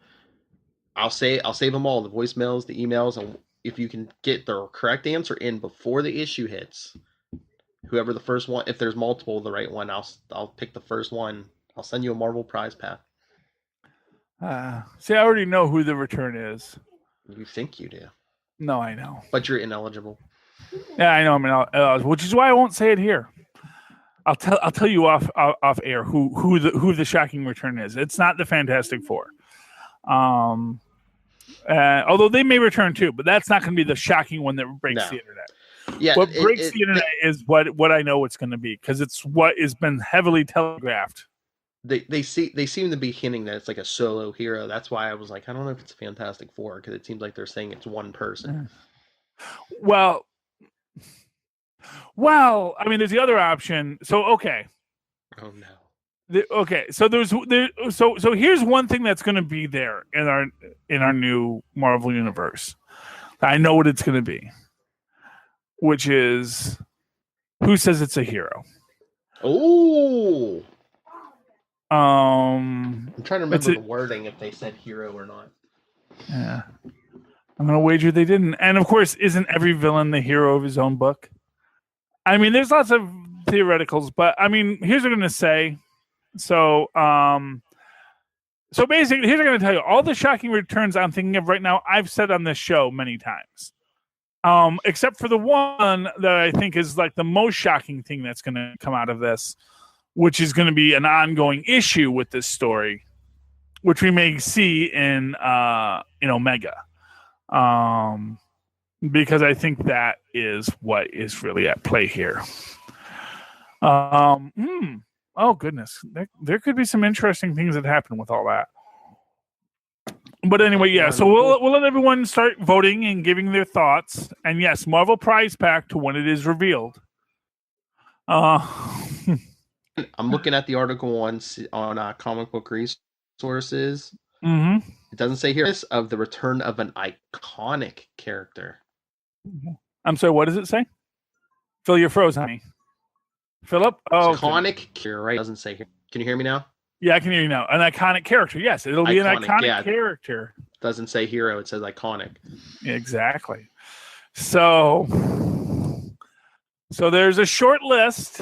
I'll save them all, the voicemails, the emails, and if you can get the correct answer in before the issue hits, whoever the first one, if there's multiple, the right one, I'll pick the first one. I'll send you a Marvel prize pack. See, I already know who the return is. You think you do? No, I know, but you're ineligible. Yeah, I know. Which is why I won't say it here. I'll tell you off air who the shocking return is. It's not the Fantastic Four. Although they may return too, but that's not going to be the shocking one that breaks the internet. Yeah, what breaks the internet is what I know it's going to be, because it's what has been heavily telegraphed. They seem to be hinting that it's like a solo hero. That's why I was like, I don't know if it's Fantastic Four, because it seems like they're saying it's one person. Well, I mean, there's the other option. So okay. Oh no. So here's one thing that's going to be there in our new Marvel universe. I know what it's going to be, which is who says it's a hero. Oh. I'm trying to remember the wording, if they said hero or not. Yeah. I'm going to wager they didn't. And of course, isn't every villain the hero of his own book? I mean, there's lots of theoreticals, but I mean, here's what I'm going to say. So basically, here's what I'm going to tell you. All the shocking returns I'm thinking of right now, I've said on this show many times. Except for the one that I think is like the most shocking thing that's going to come out of this, which is going to be an ongoing issue with this story, which we may see in Omega. Because I think that is what is really at play here. Oh goodness, there could be some interesting things that happen with all that. But anyway, yeah. So we'll let everyone start voting and giving their thoughts. And yes, Marvel prize pack to when it is revealed. I'm looking at the article on Comic Book Resources. Mm-hmm. It doesn't say here of the return of an iconic character. I'm sorry, what does it say? Phil, you're froze, honey. Philip? Oh, iconic character, right? It doesn't say here. Can you hear me now? Yeah, I can hear you now. An iconic character. Yes, it'll be an iconic character. It doesn't say hero, it says iconic. Exactly. So there's a short list.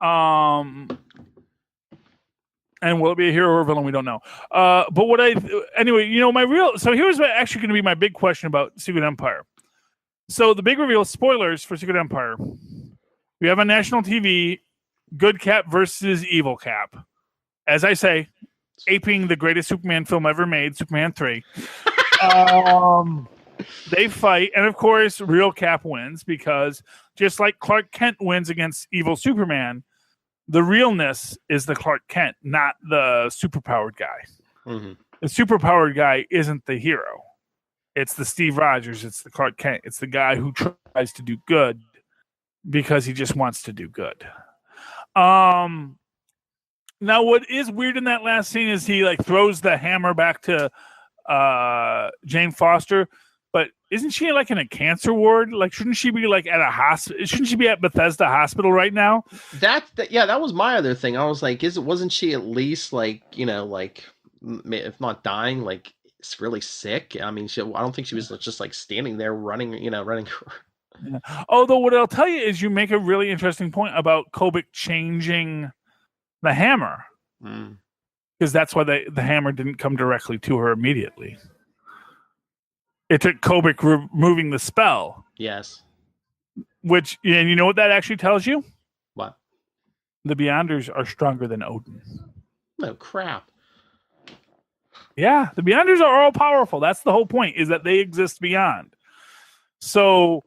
And will it be a hero or a villain? We don't know. But here's what actually going to be my big question about Secret Empire. So the big reveal, spoilers for Secret Empire. We have on national TV, good Cap versus evil Cap. As I say, aping the greatest Superman film ever made, Superman 3. They fight, and of course, real Cap wins, because just like Clark Kent wins against evil Superman, the realness is the Clark Kent, not the superpowered guy. Mm-hmm. The superpowered guy isn't the hero. It's the Steve Rogers. It's the Clark Kent. It's the guy who tries to do good because he just wants to do good. Now, what is weird in that last scene is he throws the hammer back to Jane Foster. But isn't she in a cancer ward? Shouldn't she be at a hospital? Shouldn't she be at Bethesda Hospital right now? That was my other thing. I was like, wasn't she at least if not dying, it's really sick? I mean, I don't think she was just standing there running. Yeah. Although what I'll tell you is, you make a really interesting point about Kobik changing the hammer. Mm. because that's why the hammer didn't come directly to her immediately. It took Kobik removing the spell. Yes. Which, and you know what that actually tells you? What? The Beyonders are stronger than Odin. No crap. Yeah, the Beyonders are all powerful. That's the whole point, is that they exist beyond. So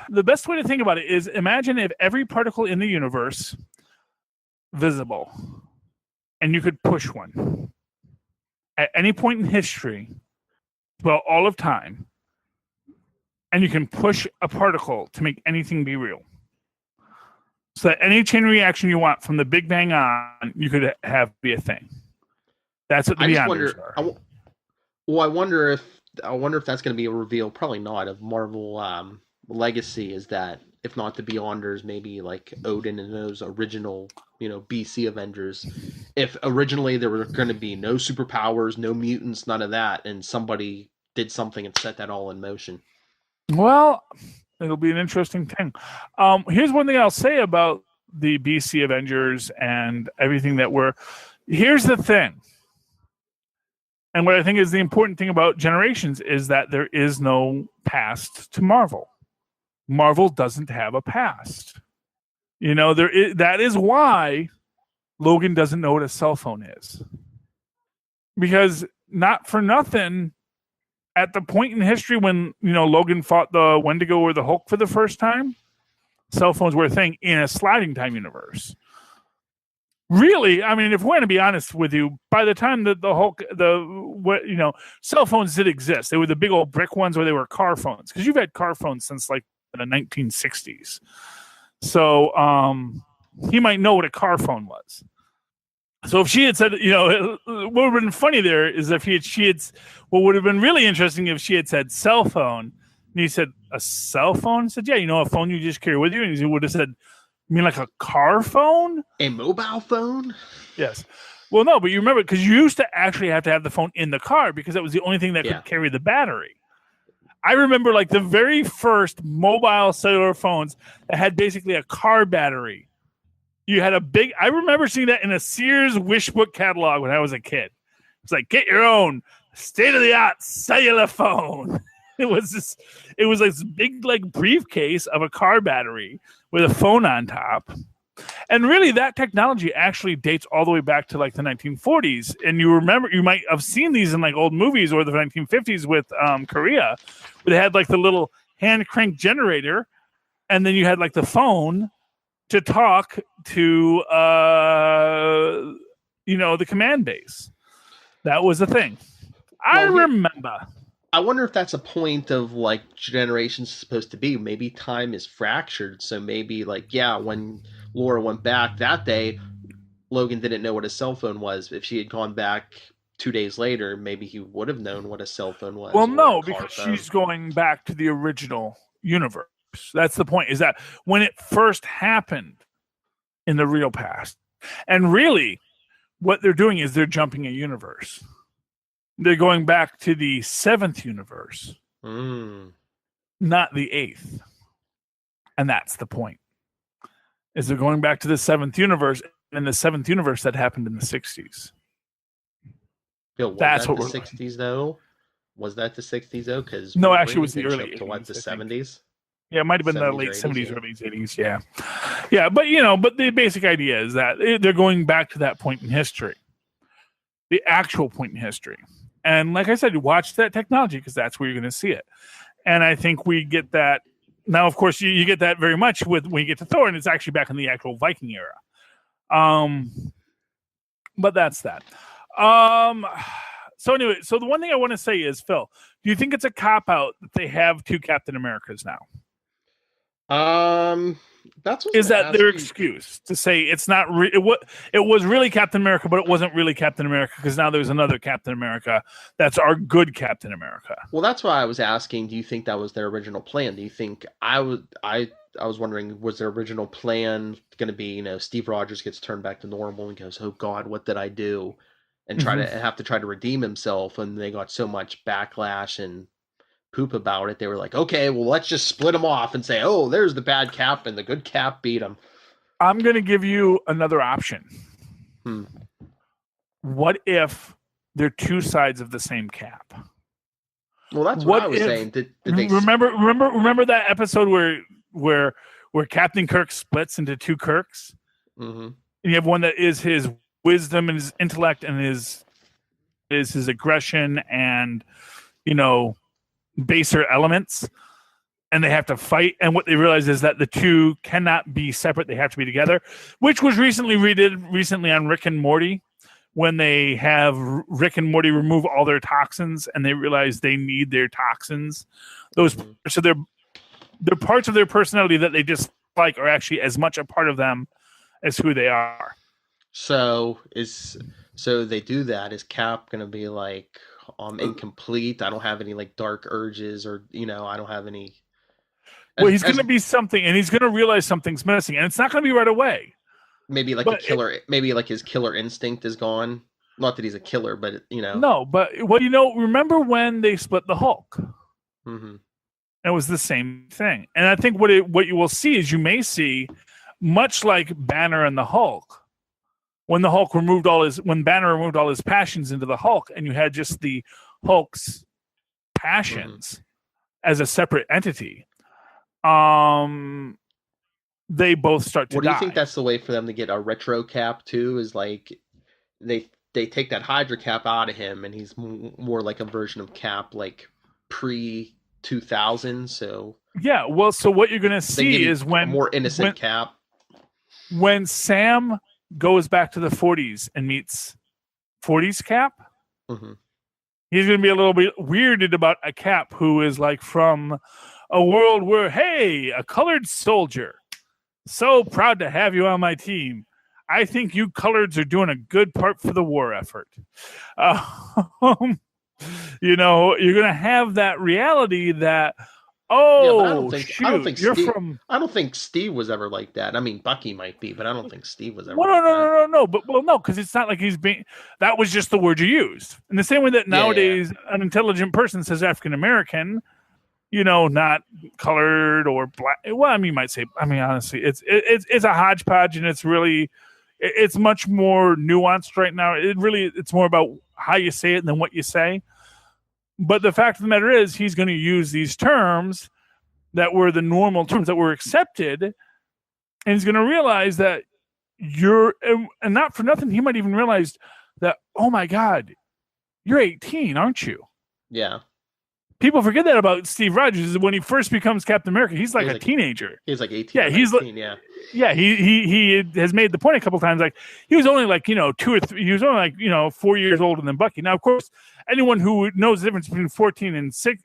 the best way to think about it is imagine if every particle in the universe visible, and you could push one at any point in history, well, all of time, and you can push a particle to make anything be real. So that any chain reaction you want from the Big Bang on, you could have be a thing. That's what the Beyonders are. I wonder if that's going to be a reveal. Probably not. Of Marvel legacy is that if not the Beyonders, maybe like Odin and those original, BC Avengers. If originally there were going to be no superpowers, no mutants, none of that, and somebody did something and set that all in motion. Well, it'll be an interesting thing. Here's one thing I'll say about the BC Avengers and everything that we're. Here's the thing. And what I think is the important thing about Generations is that there is no past to Marvel. Marvel doesn't have a past. That is why Logan doesn't know what a cell phone is. Because not for nothing, at the point in history when, Logan fought the Wendigo or the Hulk for the first time, cell phones were a thing in a sliding time universe. Really, I mean, if we're going to be honest with you, by the time that the Hulk, cell phones did exist. They were the big old brick ones, or they were car phones. Because you've had car phones since like the 1960s. So he might know what a car phone was. So if she had said, what would have been funny there is if what would have been really interesting if she had said cell phone, and he said a cell phone. He said, yeah, a phone you just carry with you, and he would have said, you mean like a car phone? A mobile phone? Yes. Well, no, but you remember, because you used to actually have to have the phone in the car because that was the only thing that could carry the battery. I remember like the very first mobile cellular phones that had basically a car battery. You had I remember seeing that in a Sears Wish Book catalog when I was a kid. It's like, get your own state-of-the-art cellular phone. It was this big like briefcase of a car battery with a phone on top. And really that technology actually dates all the way back to like the 1940s. And you might have seen these in like old movies or the 1950s with Korea, where they had like the little hand crank generator. And then you had like the phone to talk to, the command base. That was a thing. I remember. I wonder if that's a point of like Generations is supposed to be. Maybe time is fractured. So maybe when Laura went back that day, Logan didn't know what a cell phone was. If she had gone back 2 days later, maybe he would have known what a cell phone was. Well, no, because she's going back to the original universe. That's the point, is that when it first happened in the real past. And really, what they're doing is they're jumping a universe. They're going back to the 7th universe, not the 8th. And that's the point. Is they're going back to the 7th universe, and the 7th universe that happened in the 60s. That's what the 60s, though? Was that the 60s, though? Because no, actually, it was the early 80s. To what, the 70s? Yeah, it might have been the late 70s, early 80s, yeah. Yeah, but the basic idea is that they're going back to that point in history. The actual point in history. And like I said, watch that technology because that's where you're going to see it. And I think we get that. Now, of course, you get that very much when you get to Thor, and it's actually back in the actual Viking era. But that's that. So anyway, the one thing I want to say is, Phil, do you think it's a cop-out that they have 2 Captain Americas now? That's what is that their excuse to say it's not it was really Captain America, but it wasn't really Captain America because now there's another Captain America that's our good Captain America. Well, that's why I was asking, do you think that was their original plan? Do you think I was wondering, was their original plan going to be, Steve Rogers gets turned back to normal and goes, oh God, what did I do? And try to redeem himself, and they got so much backlash and poop about it. They were like, okay, well, let's just split them off and say, oh, there's the bad Cap and the good Cap beat him. I'm going to give you another option. what if they're two sides of the same cap? Well, that's what I was saying. Did they remember that episode where Captain Kirk splits into two Kirks? Mm-hmm. And you have one that is his wisdom and his intellect and his aggression and, you know, baser elements, and they have to fight. And what they realize is that the two cannot be separate; they have to be together. Which was recently on Rick and Morty, when they have Rick and Morty remove all their toxins, and they realize they need their toxins. So they're parts of their personality that they dislike are actually as much a part of them as who they are. So they do that. Is Cap going to be like, I'm incomplete, I don't have any like dark urges, or, you know, I don't have any. Well, he's going to be something, and he's going to realize something's missing, and it's not going to be right away. Maybe like a killer. Maybe like his killer instinct is gone. Not that he's a killer, but, you know. No, but remember when they split the Hulk? Mm-hmm. It was the same thing, and I think what you will see is, you may see, much like Banner and the Hulk, when Banner removed all his passions into the Hulk, and you had just the Hulk's passions as a separate entity. They both start to die. What do you think that's the way for them to get a retro Cap too? Is like they take that Hydra Cap out of him, and he's more like a version of Cap, like pre-2000. So yeah, well, so what you're gonna see is when more innocent Cap. When Sam goes back to the 40s and meets 40s Cap, he's gonna be a little bit weirded about a Cap who is like from a world where, hey, a colored soldier. So proud to have you on my team. I think you coloreds are doing a good part for the war effort. You know, you're going to have that reality that, I don't think Steve was ever like that. I mean, Bucky might be, but I don't think Steve was ever. No. No, because it's not like he's being. That was just the word you used. In the same way that nowadays an intelligent person says African American, you know, not colored or black. Well, I mean, you might say. I mean, honestly, it's a hodgepodge, and it's much more nuanced right now. It's more about how you say it than what you say. But the fact of the matter is, he's going to use these terms that were the normal terms that were accepted, and he's going to realize that and not for nothing, he might even realize that, oh my God, you're 18, aren't you? Yeah. People forget that about Steve Rogers. When he first becomes Captain America, he's like a teenager. He's like 18. Yeah, he's 19, yeah. He has made the point a couple times. Like, he was only like, 2 or 3. He was only like 4 years older than Bucky. Now, of course, anyone who knows the difference between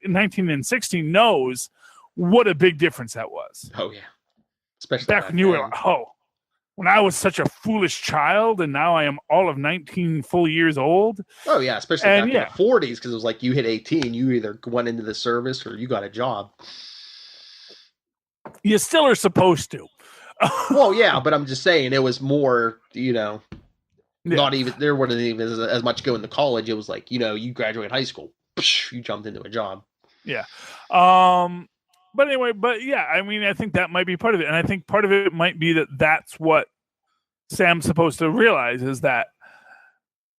19 and 16 knows what a big difference that was. Oh yeah, especially back when you were like, when I was such a foolish child, and now I am all of 19 full years old. Oh yeah, especially back in the 40s, because it was like you hit 18, you either went into the service or you got a job. You still are supposed to. Well, yeah, but I'm just saying it was more, not even, there wasn't even as much going to college. It was like, you graduate high school, you jumped into a job. Yeah. But anyway, I mean, I think that might be part of it. And I think part of it might be that that's what Sam's supposed to realize, is that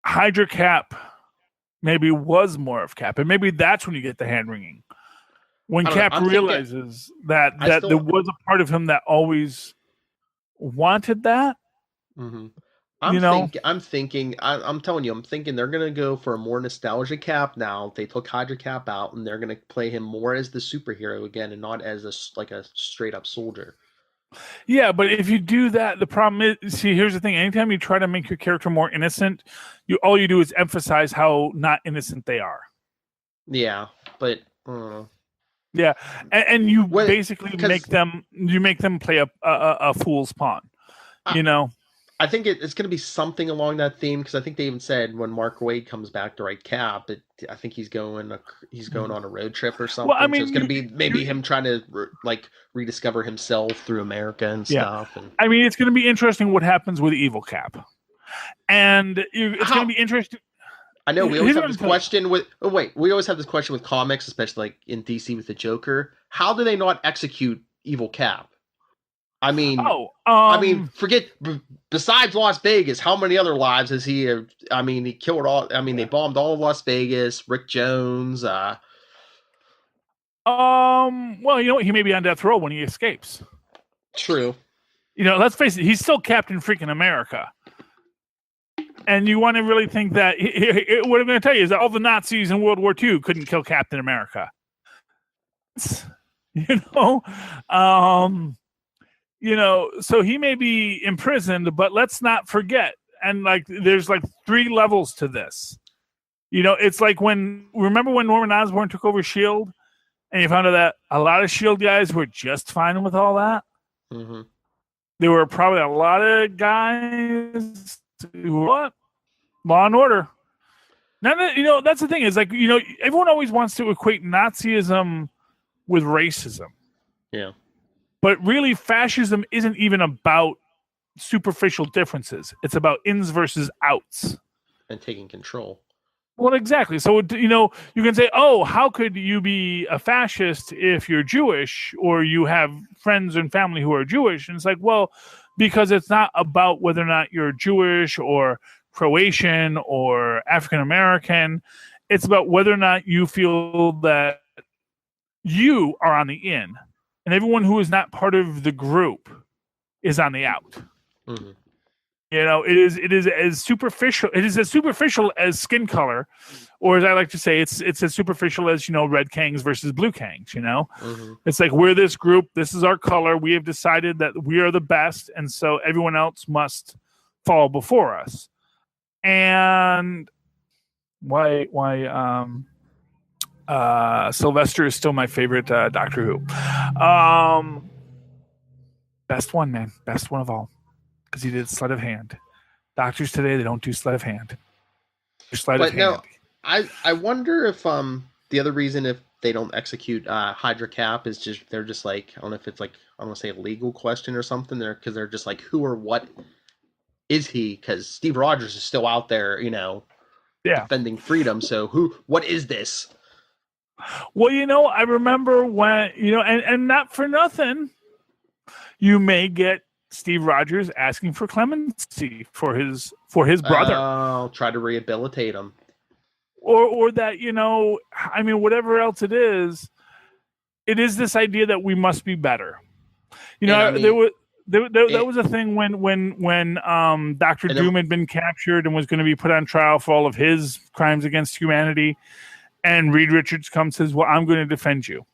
Hydra Cap maybe was more of Cap. And maybe that's when you get the hand wringing. When Cap realizes that there was a part of him that always wanted that. Mm-hmm. I'm thinking they're going to go for a more nostalgia Cap now. They took Hydra Cap out, and they're going to play him more as the superhero again, and not as a straight up soldier. Yeah, but if you do that, the problem is, here's the thing. Anytime you try to make your character more innocent, all you do is emphasize how not innocent they are. Yeah, but yeah, and you basically make them play a fool's pawn. I think it's going to be something along that theme, because I think they even said when Mark Waid comes back to write Cap, I think he's going on a road trip or something. Well, I mean, so it's going to be maybe him trying to rediscover himself through America and stuff. And I mean, it's going to be interesting what happens with Evil Cap, and it's going to be interesting. I know we always have this question with. Oh wait, we always have this question with comics, especially like in DC with the Joker. How do they not execute Evil Cap? I mean, forget. Besides Las Vegas, how many other lives has he? He killed all. They bombed all of Las Vegas. Rick Jones. Well, he may be on death row when he escapes. True. Let's face it. He's still Captain freaking America. And you want to really think that what I'm going to tell you is that all the Nazis in World War II couldn't kill Captain America. So he may be imprisoned, but let's not forget. And there's 3 levels to this. It's like remember when Norman Osborn took over S.H.I.E.L.D. and you found out that a lot of S.H.I.E.L.D. guys were just fine with all that. Mm-hmm. There were probably a lot of guys who Law and Order. Now that, that's the thing is everyone always wants to equate Nazism with racism. Yeah. But really, fascism isn't even about superficial differences. It's about ins versus outs. And taking control. Well, exactly. So, you can say, oh, how could you be a fascist if you're Jewish or you have friends and family who are Jewish? And it's like, well, because it's not about whether or not you're Jewish or Croatian or African American. It's about whether or not you feel that you are on the in. And everyone who is not part of the group is on the out. Mm-hmm. It is as superficial. It is as superficial as skin color, or as I like to say, it's as superficial as red Kangs versus blue Kangs. Mm-hmm. It's like we're this group. This is our color. We have decided that we are the best, and so everyone else must fall before us. And why Sylvester is still my favorite Doctor Who. Best one, man. Best one of all. Because he did sleight of hand. Doctors today, they don't do sleight of hand. Sleight of hand. No, I wonder if the other reason if they don't execute Hydra Cap is they're just I don't know if it's I don't want to say a legal question or something there, because they're just who or what is he? Because Steve Rogers is still out there, defending freedom. So what is this? Well, I remember when, and not for nothing, you may get Steve Rogers asking for clemency for his brother. I'll try to rehabilitate him. Or that, whatever else it is this idea that we must be better. There was a thing when Dr. Doom had been captured and was going to be put on trial for all of his crimes against humanity. And Reed Richards comes and says, well, I'm going to defend you.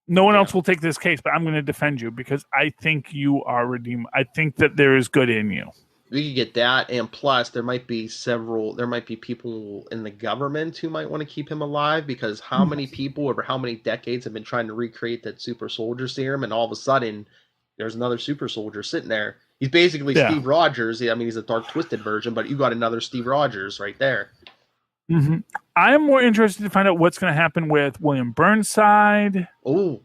No one else will take this case, but I'm going to defend you because I think you are redeemed. I think that there is good in you. We could get that, and plus there might be people in the government who might want to keep him alive, because how many people over how many decades have been trying to recreate that super soldier serum, and all of a sudden there's another super soldier sitting there. He's basically Steve Rogers. He's a dark twisted version, but you got another Steve Rogers right there. Mm-hmm. I am more interested to find out what's going to happen with William Burnside. Ooh.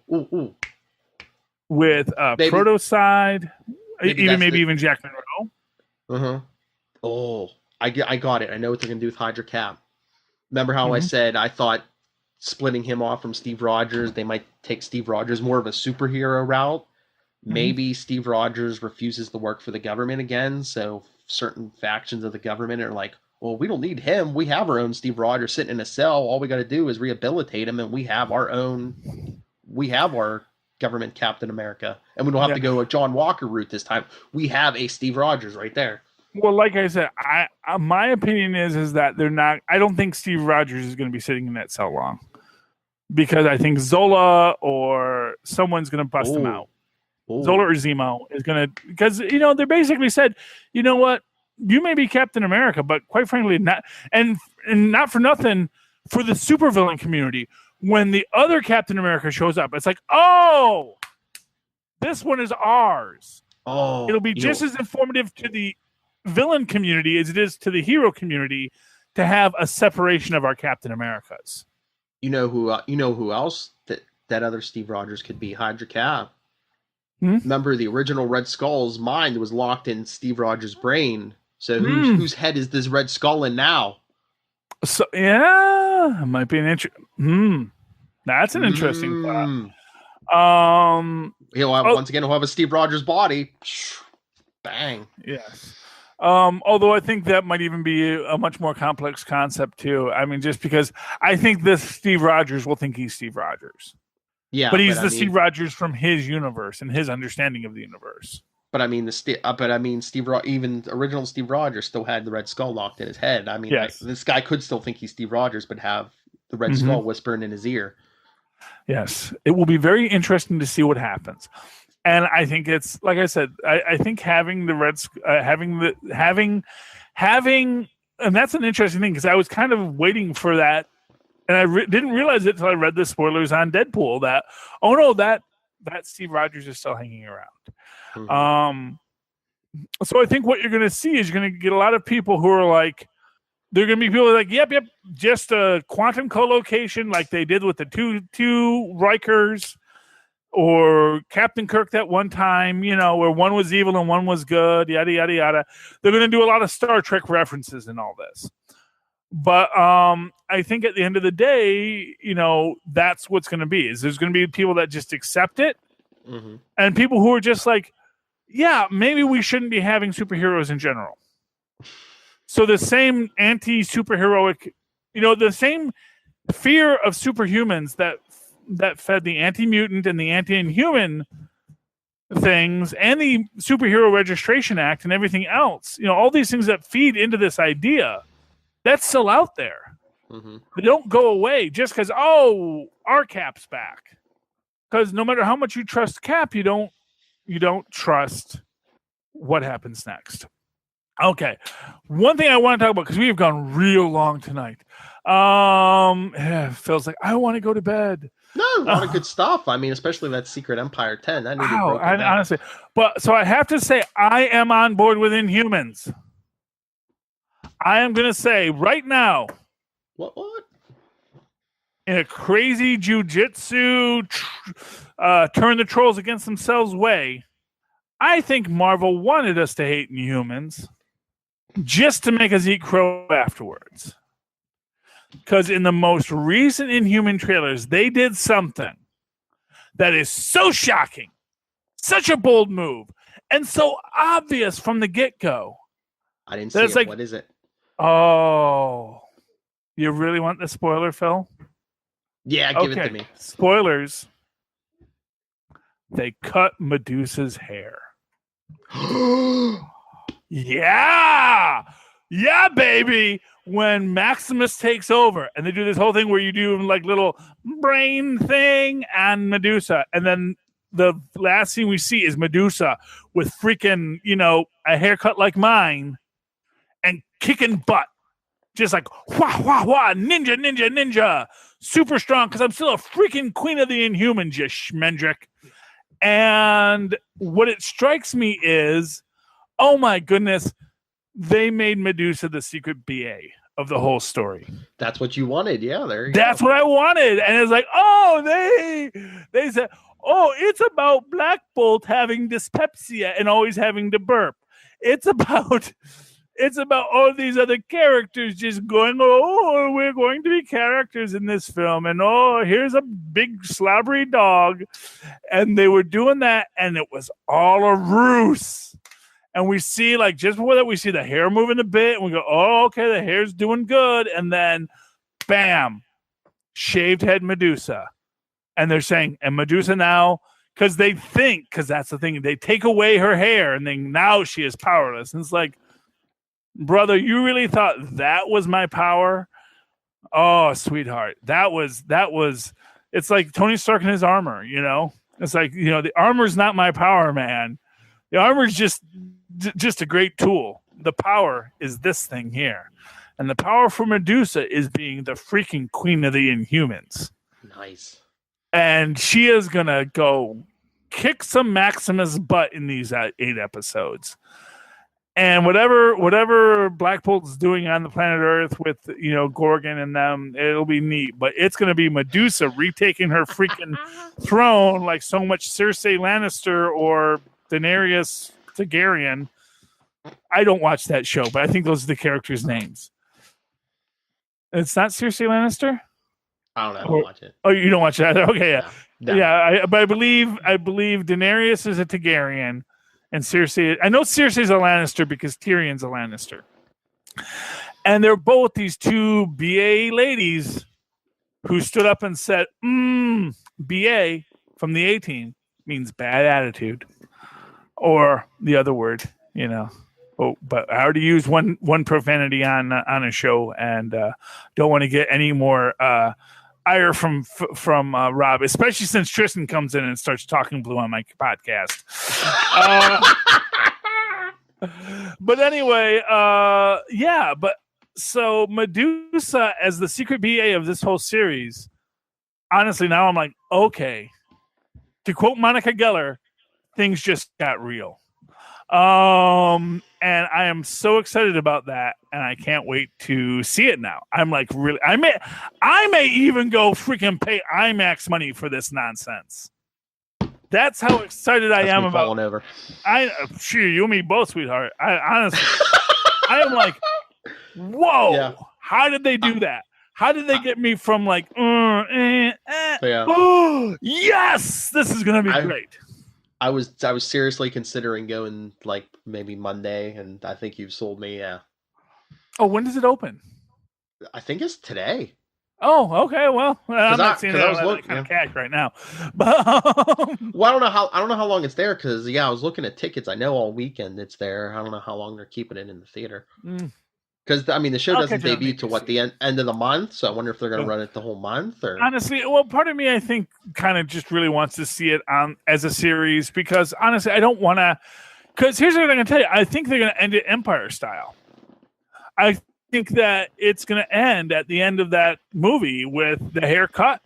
With Protoside. Maybe even Jack Monroe. Uh-huh. Oh, I got it. I know what they're going to do with Hydra Cap. Remember how I said I thought splitting him off from Steve Rogers, they might take Steve Rogers more of a superhero route. Maybe Steve Rogers refuses to work for the government again, so certain factions of the government are like, well, we don't need him. We have our own Steve Rogers sitting in a cell. All we got to do is rehabilitate him, and we have our government Captain America. And we don't have to go a John Walker route this time. We have a Steve Rogers right there. Well, like I said, my opinion is that they're not. I don't think Steve Rogers is going to be sitting in that cell long, because I think Zola or someone's going to bust him out. Zola or Zemo is going to, because they basically said, you know what, you may be Captain America, but quite frankly, not, and not for nothing, for the supervillain community, when the other Captain America shows up, it's like, oh, this one is ours. Oh, it'll be just as informative to the villain community as it is to the hero community to have a separation of our Captain Americas. You know who else that other Steve Rogers could be? Hydra Cap. Remember, the original Red Skull's mind was locked in Steve Rogers' brain. So whose head is this Red Skull in now? So yeah, it might be an interesting. That's an interesting thought. He'll have, once again, he'll have a Steve Rogers body. Bang. Yes. Although I think that might even be a much more complex concept too. I mean, just because I think this Steve Rogers will think he's Steve Rogers. Yeah, but he's Steve Rogers from his universe and his understanding of the universe. But I mean, even original Steve Rogers still had the Red Skull locked in his head. I mean, yes. This guy could still think he's Steve Rogers, but have the Red Skull whispering in his ear. Yes, it will be very interesting to see what happens. And I think it's like I said. I think having the having, and that's an interesting thing because I was kind of waiting for that, and I didn't realize it until I read the spoilers on Deadpool. That that Steve Rogers is still hanging around. Mm-hmm. So I think what you're going to see is you're going to get a lot of people who are like, they're going to be people like, yep, just a quantum co-location like they did with the two Rikers or Captain Kirk that one time, where one was evil and one was good, yada, yada, yada. They're going to do a lot of Star Trek references in all this. But I think at the end of the day, that's what's going to be. Is there's going to be people that just accept it and people who are just like, yeah, maybe we shouldn't be having superheroes in general. So the same anti-superheroic, the same fear of superhumans that fed the anti-mutant and the anti-inhuman things and the Superhero Registration Act and everything else, all these things that feed into this idea, that's still out there. They don't go away just because, our Cap's back. Because no matter how much you trust Cap, you don't trust what happens next. Okay. One thing I want to talk about, because we've gone real long tonight. It feels like I want to go to bed. No, a lot of good stuff. I mean, especially that Secret Empire 10. That needed broken down. Honestly. But so I have to say, I am on board with Inhumans. I am going to say right now. What? In a crazy jujitsu, turn the trolls against themselves way, I think Marvel wanted us to hate Inhumans just to make us eat crow afterwards. Because in the most recent Inhuman trailers, they did something that is so shocking, such a bold move, and so obvious from the get-go. I didn't see it. Like, what is it? Oh, you really want the spoiler, Phil? Yeah, give it to me. Spoilers. They cut Medusa's hair. Yeah, baby. When Maximus takes over and they do this whole thing where you do like little brain thing and Medusa. And then the last scene we see is Medusa with freaking, a haircut like mine and kicking butt. Just like, wah, wah, wah, ninja, super strong because I'm still a freaking queen of the Inhumans, you schmendrick. And what it strikes me is, oh my goodness, they made Medusa the secret BA of the whole story. That's what you wanted. Yeah, there you That's go. what I wanted. And it's like, they said, it's about Black Bolt having dyspepsia and always having to burp. It's about all these other characters just going, we're going to be characters in this film. And, here's a big slobbery dog. And they were doing that, and it was all a ruse. And we see, like, just before that, we see the hair moving a bit. And we go, okay, the hair's doing good. And then, bam, shaved head Medusa. And they're saying, and Medusa now, because they think, because that's the thing, they take away her hair, and then now she is powerless. And it's like, brother, you really thought that was my power? Oh, sweetheart. That was, it's like Tony Stark in his armor, It's like, the armor's not my power, man. The armor's just a great tool. The power is this thing here. And the power for Medusa is being the freaking queen of the Inhumans. Nice. And she is going to go kick some Maximus butt in these 8 episodes. And whatever Black Bolt's doing on the planet Earth with, Gorgon and them, it'll be neat. But it's going to be Medusa retaking her freaking throne like so much Cersei Lannister or Daenerys Targaryen. I don't watch that show, but I think those are the characters' names. It's not Cersei Lannister? I don't know. I don't watch it. Oh, you don't watch that? Okay, yeah. No. Yeah, but I believe Daenerys is a Targaryen, and Cersei. I know Cersei's a Lannister because Tyrion's a Lannister, and they're both these two BA ladies who stood up and said, "BA from the A team means bad attitude," or the other word, Oh, but I already used one profanity on a show, and don't want to get any more ire from Rob, especially since Tristan comes in and starts talking blue on my podcast. But anyway, yeah. But so Medusa as the secret BA of this whole series. Honestly, now I'm like, okay. To quote Monica Geller, things just got real. And I am so excited about that, and I can't wait to see it now. I'm like, really, I may even go freaking pay IMAX money for this nonsense. That's how excited I am about. Falling over. Sure, you and me both, sweetheart. I honestly, I am like, whoa! Yeah. How did they do that? How did they get me from like, oh, yes, this is gonna be great. I was seriously considering going like maybe Monday, and I think you've sold me. Yeah. Oh, when does it open? I think it's today. Oh, okay. Well, I'm not seeing that kind of cash right now. But well, I don't know how long it's there because I was looking at tickets. I know all weekend it's there. I don't know how long they're keeping it in the theater. Because the show doesn't debut to the end of the month, so I wonder if they're going to run it the whole month. Or honestly, well, part of me I think kind of just really wants to see it on as a series because honestly, I don't want to. Because here's what I'm going to tell you: I think they're going to end it Empire style. I think that it's going to end at the end of that movie with the haircut,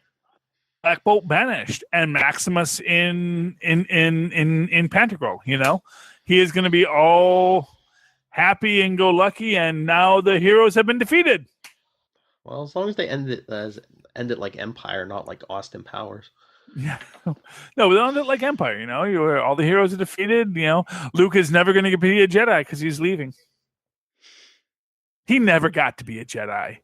Black Bolt banished, and Maximus in Pantagruel. He is going to be all happy and go lucky, and now the heroes have been defeated. Well, as long as they end it like Empire, not like Austin Powers. Yeah, no, we don't end it like Empire. All the heroes are defeated. Luke is never going to be a Jedi because he's leaving. He never got to be a Jedi.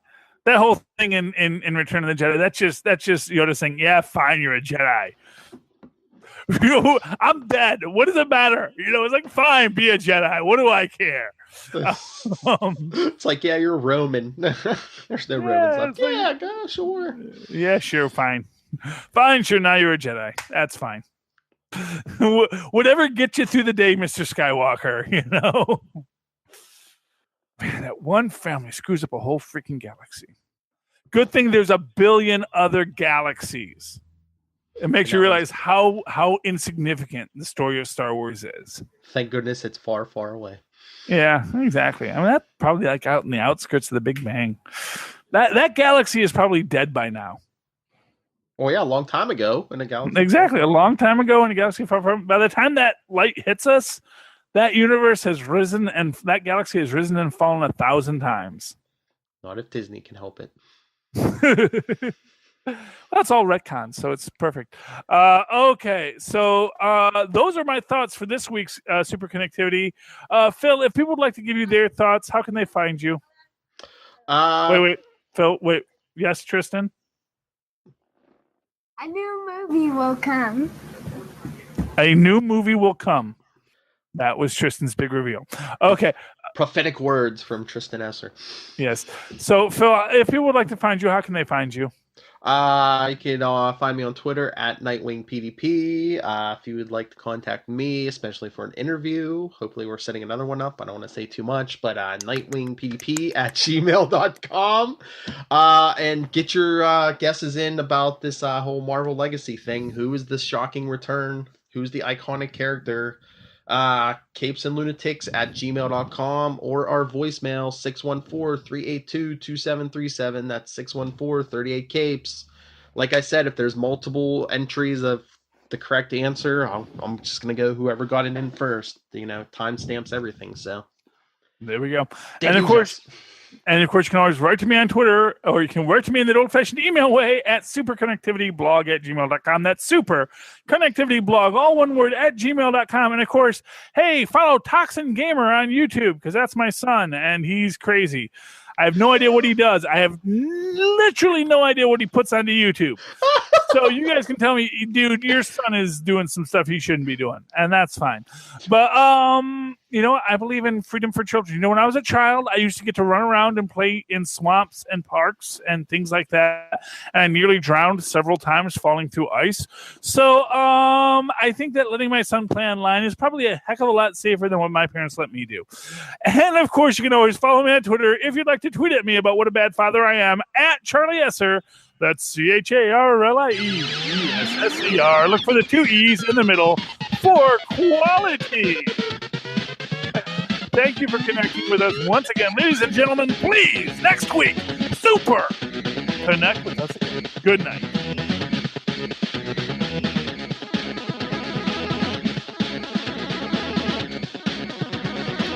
That whole thing in Return of the Jedi, that's just Yoda saying, "Yeah, fine, you're a Jedi." I'm dead. What does it matter? It's like, fine, be a Jedi. What do I care? It's like, yeah, you're Roman. There's no Romans left. Go, sure. Yeah, sure, fine. Fine, sure, now you're a Jedi. That's fine. Whatever gets you through the day, Mr. Skywalker, Man, that one family screws up a whole freaking galaxy. Good thing there's a billion other galaxies. It makes you realize how insignificant the story of Star Wars is. Thank goodness it's far, far away. Yeah, exactly. I mean, that's probably like out in the outskirts of the Big Bang. That galaxy is probably dead by now. Oh yeah, a long time ago in a galaxy. Exactly, a long time ago in a galaxy far from. By the time that light hits us, that universe has risen, and that galaxy has risen and fallen 1,000 times. Not if Disney can help it. That's all retcon, so it's perfect. Okay, so those are my thoughts for this week's Superconnectivity. Phil, if people would like to give you their thoughts, how can they find you? Wait, Phil, wait. Yes, Tristan? A new movie will come. A new movie will come. That was Tristan's big reveal. Okay. Prophetic words from Tristan Esser. Yes. So, Phil, if people would like to find you, how can they find you? You can find me on Twitter at NightwingPDP. If you would like to contact me, especially for an interview, hopefully we're setting another one up. I don't want to say too much, but NightwingPDP@gmail.com. And get your guesses in about this whole Marvel Legacy thing. Who is this shocking return? Who's the iconic character? capesandlunatics@gmail.com or our voicemail 614-382-2737. That's 614-38-capes. Like I said, if there's multiple entries of the correct answer, I'm just gonna go whoever got it in first. Timestamps everything. So there we go. And of course, you can always write to me on Twitter, or you can write to me in the old-fashioned email way at superconnectivityblog@gmail.com. That's superconnectivityblog, all one word, @gmail.com. And of course, hey, follow Toxin Gamer on YouTube, because that's my son, and he's crazy. I have no idea what he does. I have literally no idea what he puts onto YouTube. So you guys can tell me, dude, your son is doing some stuff he shouldn't be doing, and that's fine. But you know, I believe in freedom for children. You know, when I was a child, I used to get to run around and play in swamps and parks and things like that, and I nearly drowned several times falling through ice. So I think that letting my son play online is probably a heck of a lot safer than what my parents let me do. And of course, you can always follow me on Twitter if you'd like to tweet at me about what a bad father I am at Charlie Esser. That's CharlieEsser. Look for the 2 E's in the middle for quality. Thank you for connecting with us once again. Ladies and gentlemen, please, next week, super connect with us again. Good night.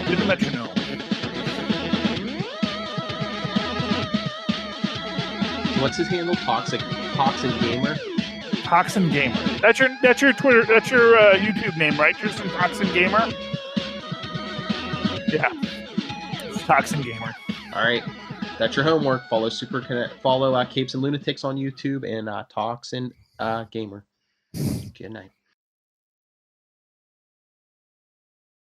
Didn't let you know. What's his handle? Toxin Gamer. Toxin Gamer. That's your Twitter. That's your YouTube name, right? Tristan Toxin Gamer. Yeah, it's Toxin Gamer. All right, that's your homework. Follow Follow Capes and Lunatics on YouTube and Toxin Gamer. Good night.